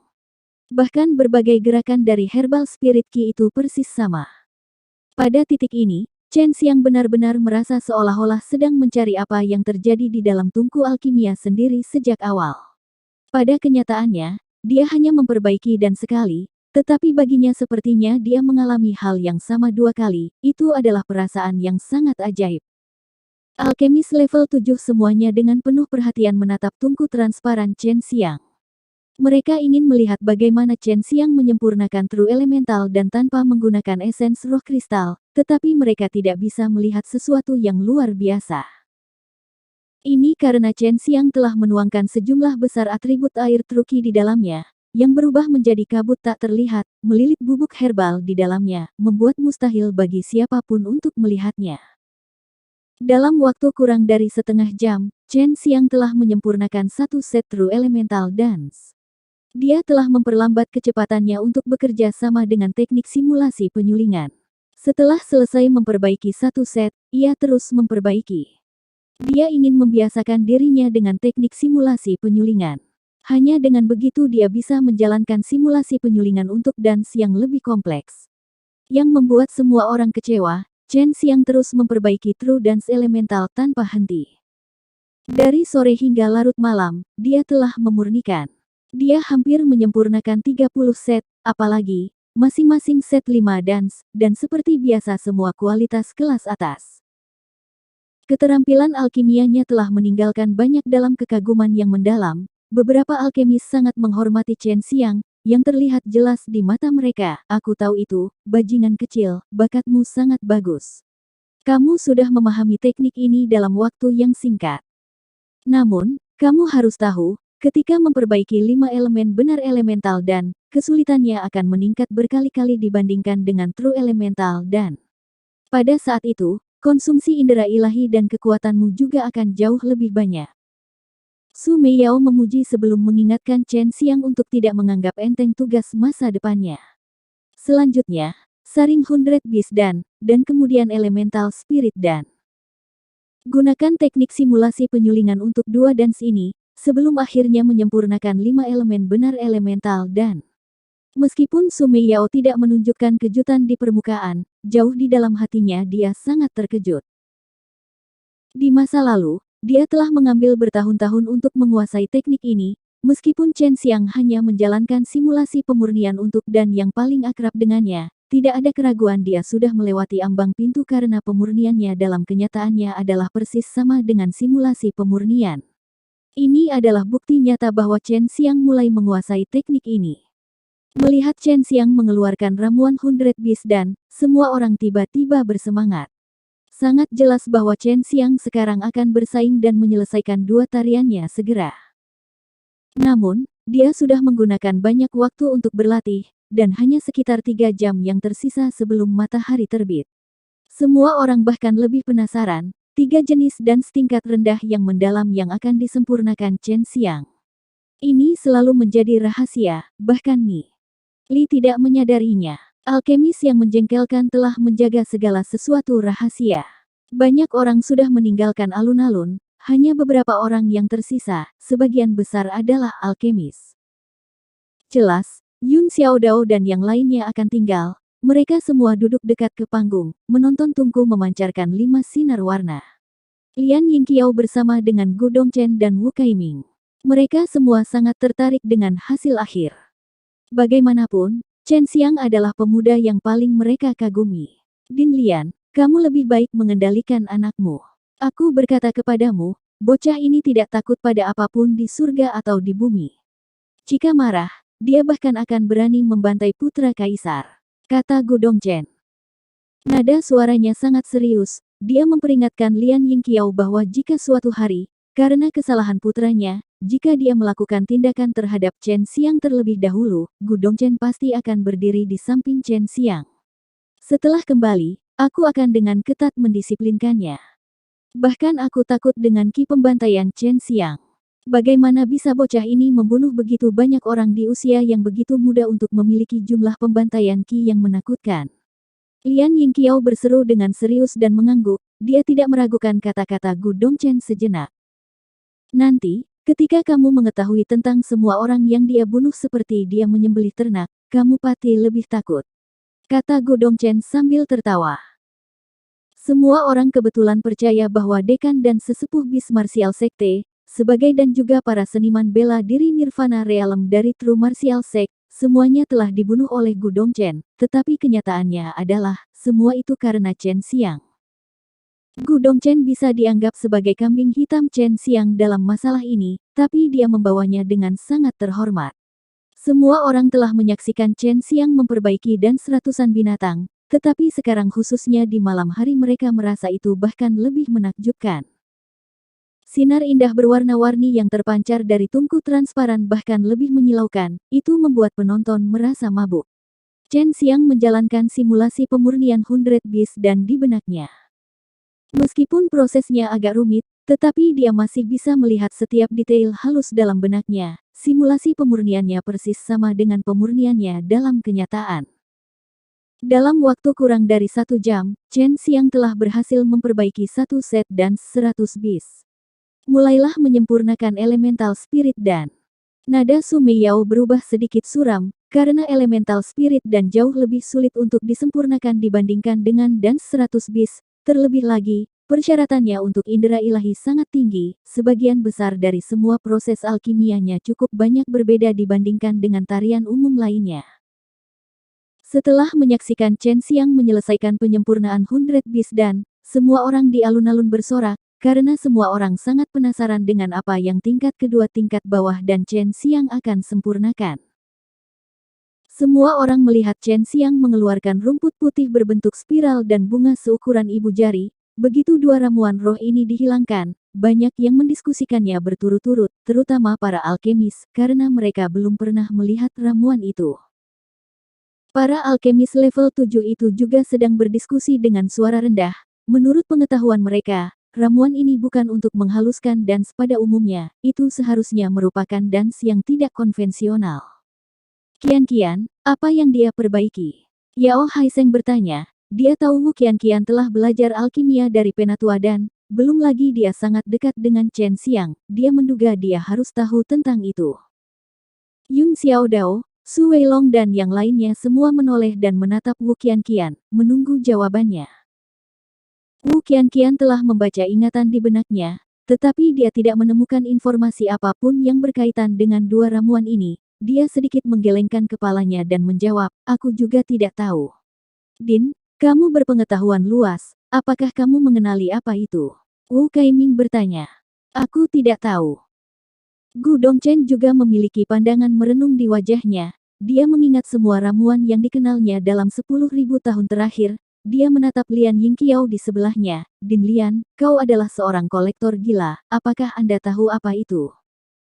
Bahkan berbagai gerakan dari herbal spirit ki itu persis sama. Pada titik ini, Chen Xiang benar-benar merasa seolah-olah sedang mencari apa yang terjadi di dalam tungku alkimia sendiri sejak awal. Pada kenyataannya, dia hanya memperbaiki dan sekali, tetapi baginya sepertinya dia mengalami hal yang sama 2 kali, itu adalah perasaan yang sangat ajaib. Alkemis level 7 semuanya dengan penuh perhatian menatap tungku transparan Chen Xiang. Mereka ingin melihat bagaimana Chen Xiang menyempurnakan True Elemental dan tanpa menggunakan esens roh kristal, tetapi mereka tidak bisa melihat sesuatu yang luar biasa. Ini karena Chen Xiang telah menuangkan sejumlah besar atribut air Truki di dalamnya, yang berubah menjadi kabut tak terlihat, melilit bubuk herbal di dalamnya, membuat mustahil bagi siapapun untuk melihatnya. Dalam waktu kurang dari setengah jam, Chen Xiang telah menyempurnakan satu set True Elemental Dance. Dia telah memperlambat kecepatannya untuk bekerja sama dengan teknik simulasi penyulingan. Setelah selesai memperbaiki satu set, ia terus memperbaiki. Dia ingin membiasakan dirinya dengan teknik simulasi penyulingan. Hanya dengan begitu dia bisa menjalankan simulasi penyulingan untuk dance yang lebih kompleks. Yang membuat semua orang kecewa, Chen Xiang terus memperbaiki True Dance Elemental tanpa henti. Dari sore hingga larut malam, dia telah memurnikan. Dia hampir menyempurnakan 30 set, apalagi, masing-masing set 5 dance, dan seperti biasa semua kualitas kelas atas. Keterampilan alkimianya telah meninggalkan banyak dalam kekaguman yang mendalam. Beberapa alkemis sangat menghormati Chen Xiang, yang terlihat jelas di mata mereka. Aku tahu itu, bajingan kecil, bakatmu sangat bagus. Kamu sudah memahami teknik ini dalam waktu yang singkat. Namun, kamu harus tahu, ketika memperbaiki 5 elemen benar elemental dan, kesulitannya akan meningkat berkali-kali dibandingkan dengan True Elemental dan. Pada saat itu, konsumsi indera ilahi dan kekuatanmu juga akan jauh lebih banyak. Su Meiyao memuji sebelum mengingatkan Chen Xiang untuk tidak menganggap enteng tugas masa depannya. Selanjutnya, saring 100 Beast dan kemudian Elemental Spirit dan. Gunakan teknik simulasi penyulingan untuk dua dance ini, sebelum akhirnya menyempurnakan 5 elemen benar elemental dan. Meskipun Su Meiyao tidak menunjukkan kejutan di permukaan, jauh di dalam hatinya dia sangat terkejut. Di masa lalu, dia telah mengambil bertahun-tahun untuk menguasai teknik ini, meskipun Chen Xiang hanya menjalankan simulasi pemurnian untuk dan yang paling akrab dengannya, tidak ada keraguan dia sudah melewati ambang pintu karena pemurniannya dalam kenyataannya adalah persis sama dengan simulasi pemurnian. Ini adalah bukti nyata bahwa Chen Xiang mulai menguasai teknik ini. Melihat Chen Xiang mengeluarkan ramuan 100 Beast dan, semua orang tiba-tiba bersemangat. Sangat jelas bahwa Chen Xiang sekarang akan bersaing dan menyelesaikan dua tariannya segera. Namun, dia sudah menggunakan banyak waktu untuk berlatih, dan hanya sekitar 3 jam yang tersisa sebelum matahari terbit. Semua orang bahkan lebih penasaran, 3 jenis dan tingkat rendah yang mendalam yang akan disempurnakan Chen Xiang. Ini selalu menjadi rahasia, bahkan Li tidak menyadarinya. Alkemis yang menjengkelkan telah menjaga segala sesuatu rahasia. Banyak orang sudah meninggalkan alun-alun, hanya beberapa orang yang tersisa, sebagian besar adalah alkemis. Jelas, Yun Xiaodao dan yang lainnya akan tinggal, mereka semua duduk dekat ke panggung, menonton tungku memancarkan 5 sinar warna. Lian Yingqiao bersama dengan Gu Dongchen dan Wu Kaiming. Mereka semua sangat tertarik dengan hasil akhir. Bagaimanapun, Chen Xiang adalah pemuda yang paling mereka kagumi. Din Lian, kamu lebih baik mengendalikan anakmu. Aku berkata kepadamu, bocah ini tidak takut pada apapun di surga atau di bumi. Jika marah, dia bahkan akan berani membantai putra kaisar, kata Gu Dongchen. Nada suaranya sangat serius, dia memperingatkan Lian Yingqiao bahwa jika suatu hari, karena kesalahan putranya, jika dia melakukan tindakan terhadap Chen Xiang terlebih dahulu, Gu Dongchen pasti akan berdiri di samping Chen Xiang. Setelah kembali, aku akan dengan ketat mendisiplinkannya. Bahkan aku takut dengan ki pembantaian Chen Xiang. Bagaimana bisa bocah ini membunuh begitu banyak orang di usia yang begitu muda untuk memiliki jumlah pembantaian ki yang menakutkan? Lian Yingqiao berseru dengan serius dan mengangguk, dia tidak meragukan kata-kata Gu Dongchen sejenak. Nanti, ketika kamu mengetahui tentang semua orang yang dia bunuh seperti dia menyembelih ternak, kamu pasti lebih takut, kata Gu Dongchen sambil tertawa. Semua orang kebetulan percaya bahwa dekan dan sesepuh bis martial sekte, sebagai dan juga para seniman bela diri Nirvana Realm dari True Martial Sect, semuanya telah dibunuh oleh Gu Dongchen, tetapi kenyataannya adalah, semua itu karena Chen Xiang. Gu Dongchen bisa dianggap sebagai kambing hitam Chen Xiang dalam masalah ini, tapi dia membawanya dengan sangat terhormat. Semua orang telah menyaksikan Chen Xiang memperbaiki dan seratusan binatang, tetapi sekarang khususnya di malam hari mereka merasa itu bahkan lebih menakjubkan. Sinar indah berwarna-warni yang terpancar dari tungku transparan bahkan lebih menyilaukan, itu membuat penonton merasa mabuk. Chen Xiang menjalankan simulasi pemurnian 100 Beast dan di benaknya. Meskipun prosesnya agak rumit, tetapi dia masih bisa melihat setiap detail halus dalam benaknya. Simulasi pemurniannya persis sama dengan pemurniannya dalam kenyataan. Dalam waktu kurang dari 1 jam, Chen Xiang telah berhasil memperbaiki 1 set dan 100 bis. Mulailah menyempurnakan elemental spirit dan nada Su Meiyao berubah sedikit suram, karena elemental spirit dan jauh lebih sulit untuk disempurnakan dibandingkan dengan dan 100 bis. Terlebih lagi, persyaratannya untuk indera ilahi sangat tinggi, sebagian besar dari semua proses alkimianya cukup banyak berbeda dibandingkan dengan tarian umum lainnya. Setelah menyaksikan Chen Xiang menyelesaikan penyempurnaan 100 bis dan semua orang di alun-alun bersorak, karena semua orang sangat penasaran dengan apa yang tingkat kedua tingkat bawah dan Chen Xiang akan sempurnakan. Semua orang melihat Chen Xiang mengeluarkan rumput putih berbentuk spiral dan bunga seukuran ibu jari. Begitu dua ramuan roh ini dihilangkan, banyak yang mendiskusikannya berturut-turut, terutama para alkemis, karena mereka belum pernah melihat ramuan itu. Para alkemis level 7 itu juga sedang berdiskusi dengan suara rendah. Menurut pengetahuan mereka, ramuan ini bukan untuk menghaluskan dans pada umumnya, itu seharusnya merupakan dans yang tidak konvensional. Qian, apa yang dia perbaiki? Yao Haiseng bertanya. Dia tahu Wu Qian telah belajar alkimia dari penatua dan, belum lagi dia sangat dekat dengan Chen Xiang, dia menduga dia harus tahu tentang itu. Yun Xiaodao, Su Weilong dan yang lainnya semua menoleh dan menatap Wu Qian, menunggu jawabannya. Wu Qian telah membaca ingatan di benaknya, tetapi dia tidak menemukan informasi apapun yang berkaitan dengan dua ramuan ini. Dia sedikit menggelengkan kepalanya dan menjawab, aku juga tidak tahu. Din, kamu berpengetahuan luas, apakah kamu mengenali apa itu? Wu Kaiming bertanya. Aku tidak tahu. Gu Dongchen juga memiliki pandangan merenung di wajahnya. Dia mengingat semua ramuan yang dikenalnya dalam 10.000 tahun terakhir. Dia menatap Lian Yingqiao di sebelahnya. Din Lian, kau adalah seorang kolektor gila, apakah Anda tahu apa itu?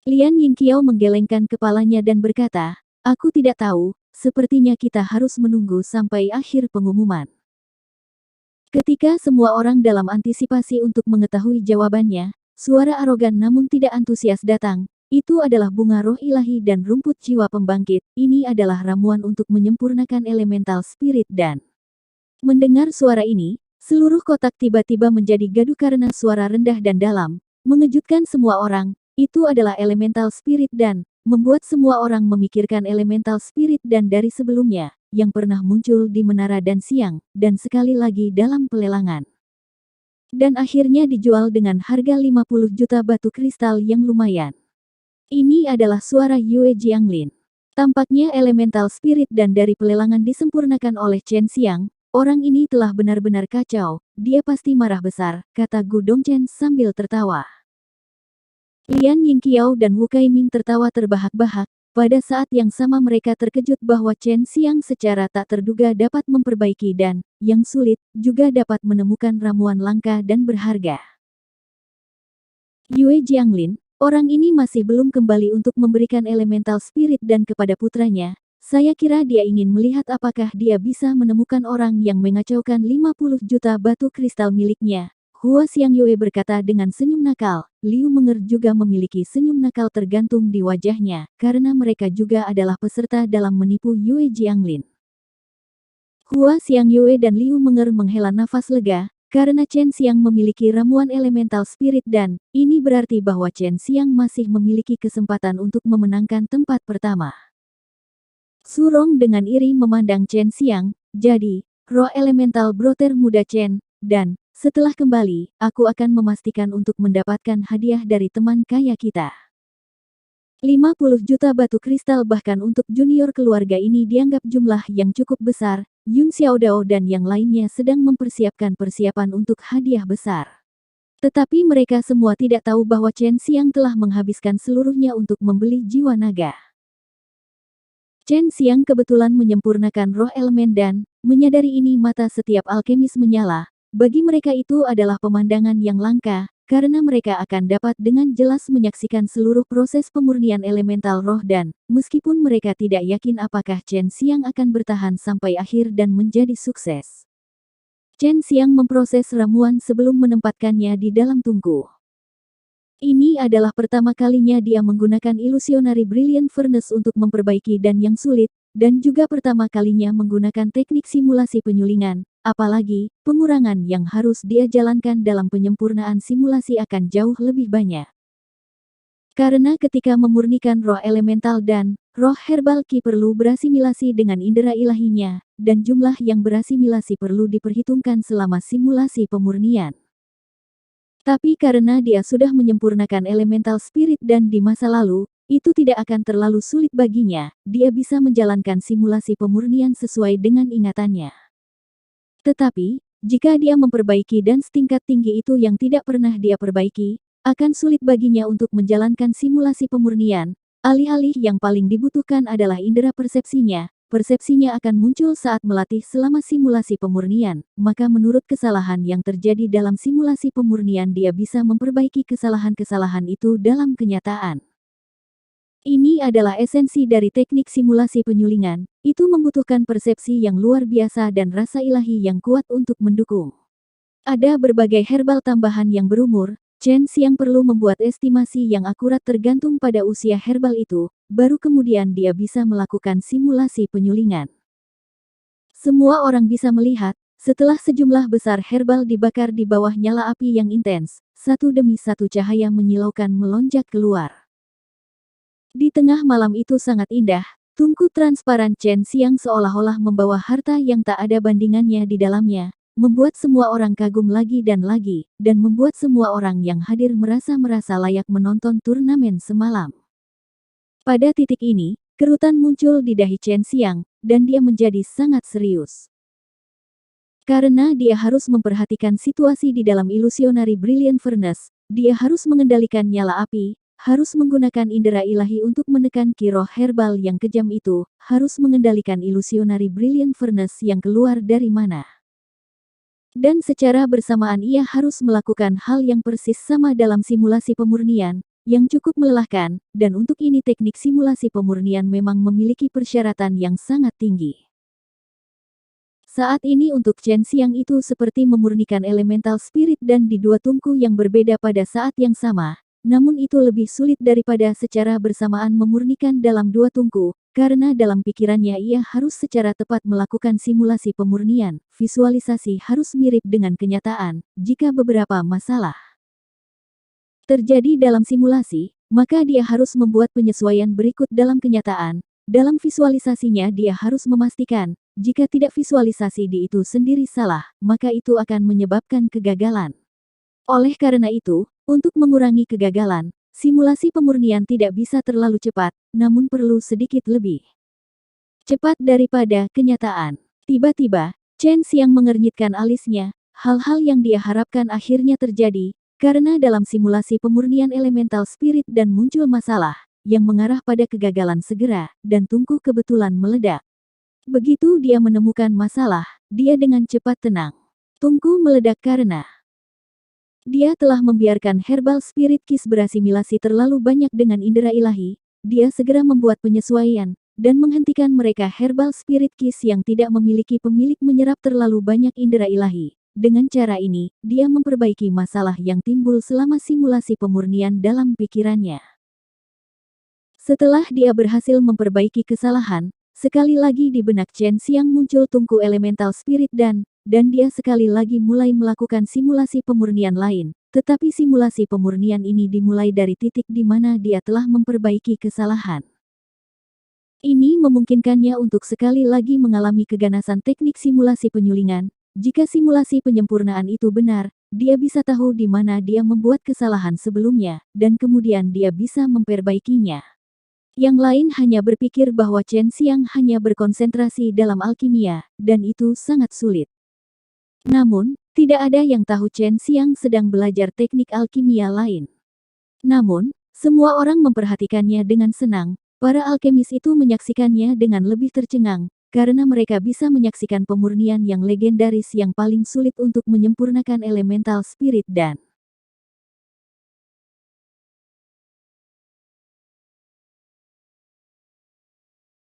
Lian Yingqiao menggelengkan kepalanya dan berkata, aku tidak tahu, sepertinya kita harus menunggu sampai akhir pengumuman. Ketika semua orang dalam antisipasi untuk mengetahui jawabannya, suara arogan namun tidak antusias datang. Itu adalah bunga roh ilahi dan rumput jiwa pembangkit. Ini adalah ramuan untuk menyempurnakan elemental spirit dan... Mendengar suara ini, seluruh kotak tiba-tiba menjadi gaduh karena suara rendah dan dalam, mengejutkan semua orang. Itu adalah elemental spirit dan membuat semua orang memikirkan elemental spirit dan dari sebelumnya, yang pernah muncul di Menara dan Siang, dan sekali lagi dalam pelelangan. Dan akhirnya dijual dengan harga 50 juta batu kristal yang lumayan. Ini adalah suara Yue Jianglin. Tampaknya elemental spirit dan dari pelelangan disempurnakan oleh Chen Xiang. Orang ini telah benar-benar kacau, dia pasti marah besar, kata Gu Dongchen sambil tertawa. Lian Yingqiao dan Wu Kaiming tertawa terbahak-bahak, pada saat yang sama mereka terkejut bahwa Chen Xiang secara tak terduga dapat memperbaiki dan, yang sulit, juga dapat menemukan ramuan langka dan berharga. Yue Jianglin, orang ini masih belum kembali untuk memberikan elemental spirit dan kepada putranya. Saya kira dia ingin melihat apakah dia bisa menemukan orang yang mengacaukan 50 juta batu kristal miliknya. Hua Xiangyue berkata dengan senyum nakal. Liu Menger juga memiliki senyum nakal tergantung di wajahnya, karena mereka juga adalah peserta dalam menipu Yue Jianglin. Hua Xiangyue dan Liu Menger menghela nafas lega, karena Chen Xiang memiliki ramuan elemental spirit dan, ini berarti bahwa Chen Xiang masih memiliki kesempatan untuk memenangkan tempat pertama. Surong dengan iri memandang Chen Xiang, jadi, roh elemental broter muda Chen, dan, setelah kembali, aku akan memastikan untuk mendapatkan hadiah dari teman kaya kita. 50 juta batu kristal bahkan untuk junior keluarga ini dianggap jumlah yang cukup besar. Yun Xiaodao dan yang lainnya sedang mempersiapkan persiapan untuk hadiah besar. Tetapi mereka semua tidak tahu bahwa Chen Xiang telah menghabiskan seluruhnya untuk membeli jiwa naga. Chen Xiang kebetulan menyempurnakan roh elemen dan, menyadari ini mata setiap alkemis menyala. Bagi mereka itu adalah pemandangan yang langka, karena mereka akan dapat dengan jelas menyaksikan seluruh proses pemurnian elemental roh dan, meskipun mereka tidak yakin apakah Chen Xiang akan bertahan sampai akhir dan menjadi sukses. Chen Xiang memproses ramuan sebelum menempatkannya di dalam tungku. Ini adalah pertama kalinya dia menggunakan Illusionary Brilliant Furnace untuk memperbaiki dan yang sulit, dan juga pertama kalinya menggunakan teknik simulasi penyulingan, apalagi, pengurangan yang harus dia jalankan dalam penyempurnaan simulasi akan jauh lebih banyak. Karena ketika memurnikan roh elemental dan roh herbal ki perlu berasimilasi dengan indera ilahinya, dan jumlah yang berasimilasi perlu diperhitungkan selama simulasi pemurnian. Tapi karena dia sudah menyempurnakan elemental spirit dan di masa lalu, itu tidak akan terlalu sulit baginya, dia bisa menjalankan simulasi pemurnian sesuai dengan ingatannya. Tetapi, jika dia memperbaiki dan setingkat tinggi itu yang tidak pernah dia perbaiki, akan sulit baginya untuk menjalankan simulasi pemurnian. Alih-alih yang paling dibutuhkan adalah indera persepsinya. Persepsinya akan muncul saat melatih selama simulasi pemurnian, maka menurut kesalahan yang terjadi dalam simulasi pemurnian dia bisa memperbaiki kesalahan-kesalahan itu dalam kenyataan. Ini adalah esensi dari teknik simulasi penyulingan, itu membutuhkan persepsi yang luar biasa dan rasa ilahi yang kuat untuk mendukung. Ada berbagai herbal tambahan yang berumur, Chen Xiang perlu membuat estimasi yang akurat tergantung pada usia herbal itu, baru kemudian dia bisa melakukan simulasi penyulingan. Semua orang bisa melihat, setelah sejumlah besar herbal dibakar di bawah nyala api yang intens, satu demi satu cahaya menyilaukan melonjak keluar. Di tengah malam itu sangat indah, tungku transparan Chen Xiang seolah-olah membawa harta yang tak ada bandingannya di dalamnya, membuat semua orang kagum lagi, dan membuat semua orang yang hadir merasa layak menonton turnamen semalam. Pada titik ini, kerutan muncul di dahi Chen Xiang, dan dia menjadi sangat serius. Karena dia harus memperhatikan situasi di dalam Illusionary Brilliant Furnace, dia harus mengendalikan nyala api, harus menggunakan indera ilahi untuk menekan ki roh herbal yang kejam itu, harus mengendalikan Illusionary Brilliant Furnace yang keluar dari mana. Dan secara bersamaan ia harus melakukan hal yang persis sama dalam simulasi pemurnian, yang cukup melelahkan, dan untuk ini teknik simulasi pemurnian memang memiliki persyaratan yang sangat tinggi. Saat ini untuk Chen Xiang itu seperti memurnikan elemental spirit dan di dua tungku yang berbeda pada saat yang sama, namun itu lebih sulit daripada secara bersamaan memurnikan dalam dua tungku, karena dalam pikirannya ia harus secara tepat melakukan simulasi pemurnian, visualisasi harus mirip dengan kenyataan, jika beberapa masalah terjadi dalam simulasi, maka dia harus membuat penyesuaian berikut dalam kenyataan. Dalam visualisasinya dia harus memastikan, jika tidak visualisasi di itu sendiri salah, maka itu akan menyebabkan kegagalan. Oleh karena itu, untuk mengurangi kegagalan, simulasi pemurnian tidak bisa terlalu cepat, namun perlu sedikit lebih cepat daripada kenyataan. Tiba-tiba, Chen Xiang mengernyitkan alisnya, hal-hal yang dia harapkan akhirnya terjadi, karena dalam simulasi pemurnian elemental spirit dan muncul masalah, yang mengarah pada kegagalan segera, dan tungku kebetulan meledak. Begitu dia menemukan masalah, dia dengan cepat tenang. Tungku meledak karena dia telah membiarkan herbal spirit kis berasimilasi terlalu banyak dengan indera ilahi, dia segera membuat penyesuaian, dan menghentikan mereka herbal spirit kis yang tidak memiliki pemilik menyerap terlalu banyak indera ilahi. Dengan cara ini, dia memperbaiki masalah yang timbul selama simulasi pemurnian dalam pikirannya. Setelah dia berhasil memperbaiki kesalahan, sekali lagi di benak Chen Xiang muncul tungku elemental spirit dan dia sekali lagi mulai melakukan simulasi pemurnian lain, tetapi simulasi pemurnian ini dimulai dari titik di mana dia telah memperbaiki kesalahan. Ini memungkinkannya untuk sekali lagi mengalami keganasan teknik simulasi penyulingan. Jika simulasi penyempurnaan itu benar, dia bisa tahu di mana dia membuat kesalahan sebelumnya, dan kemudian dia bisa memperbaikinya. Yang lain hanya berpikir bahwa Chen Xiang hanya berkonsentrasi dalam alkimia, dan itu sangat sulit. Namun, tidak ada yang tahu Chen Xiang sedang belajar teknik alkimia lain. Namun, semua orang memperhatikannya dengan senang, para alkemis itu menyaksikannya dengan lebih tercengang, karena mereka bisa menyaksikan pemurnian yang legendaris yang paling sulit untuk menyempurnakan elemental spirit dan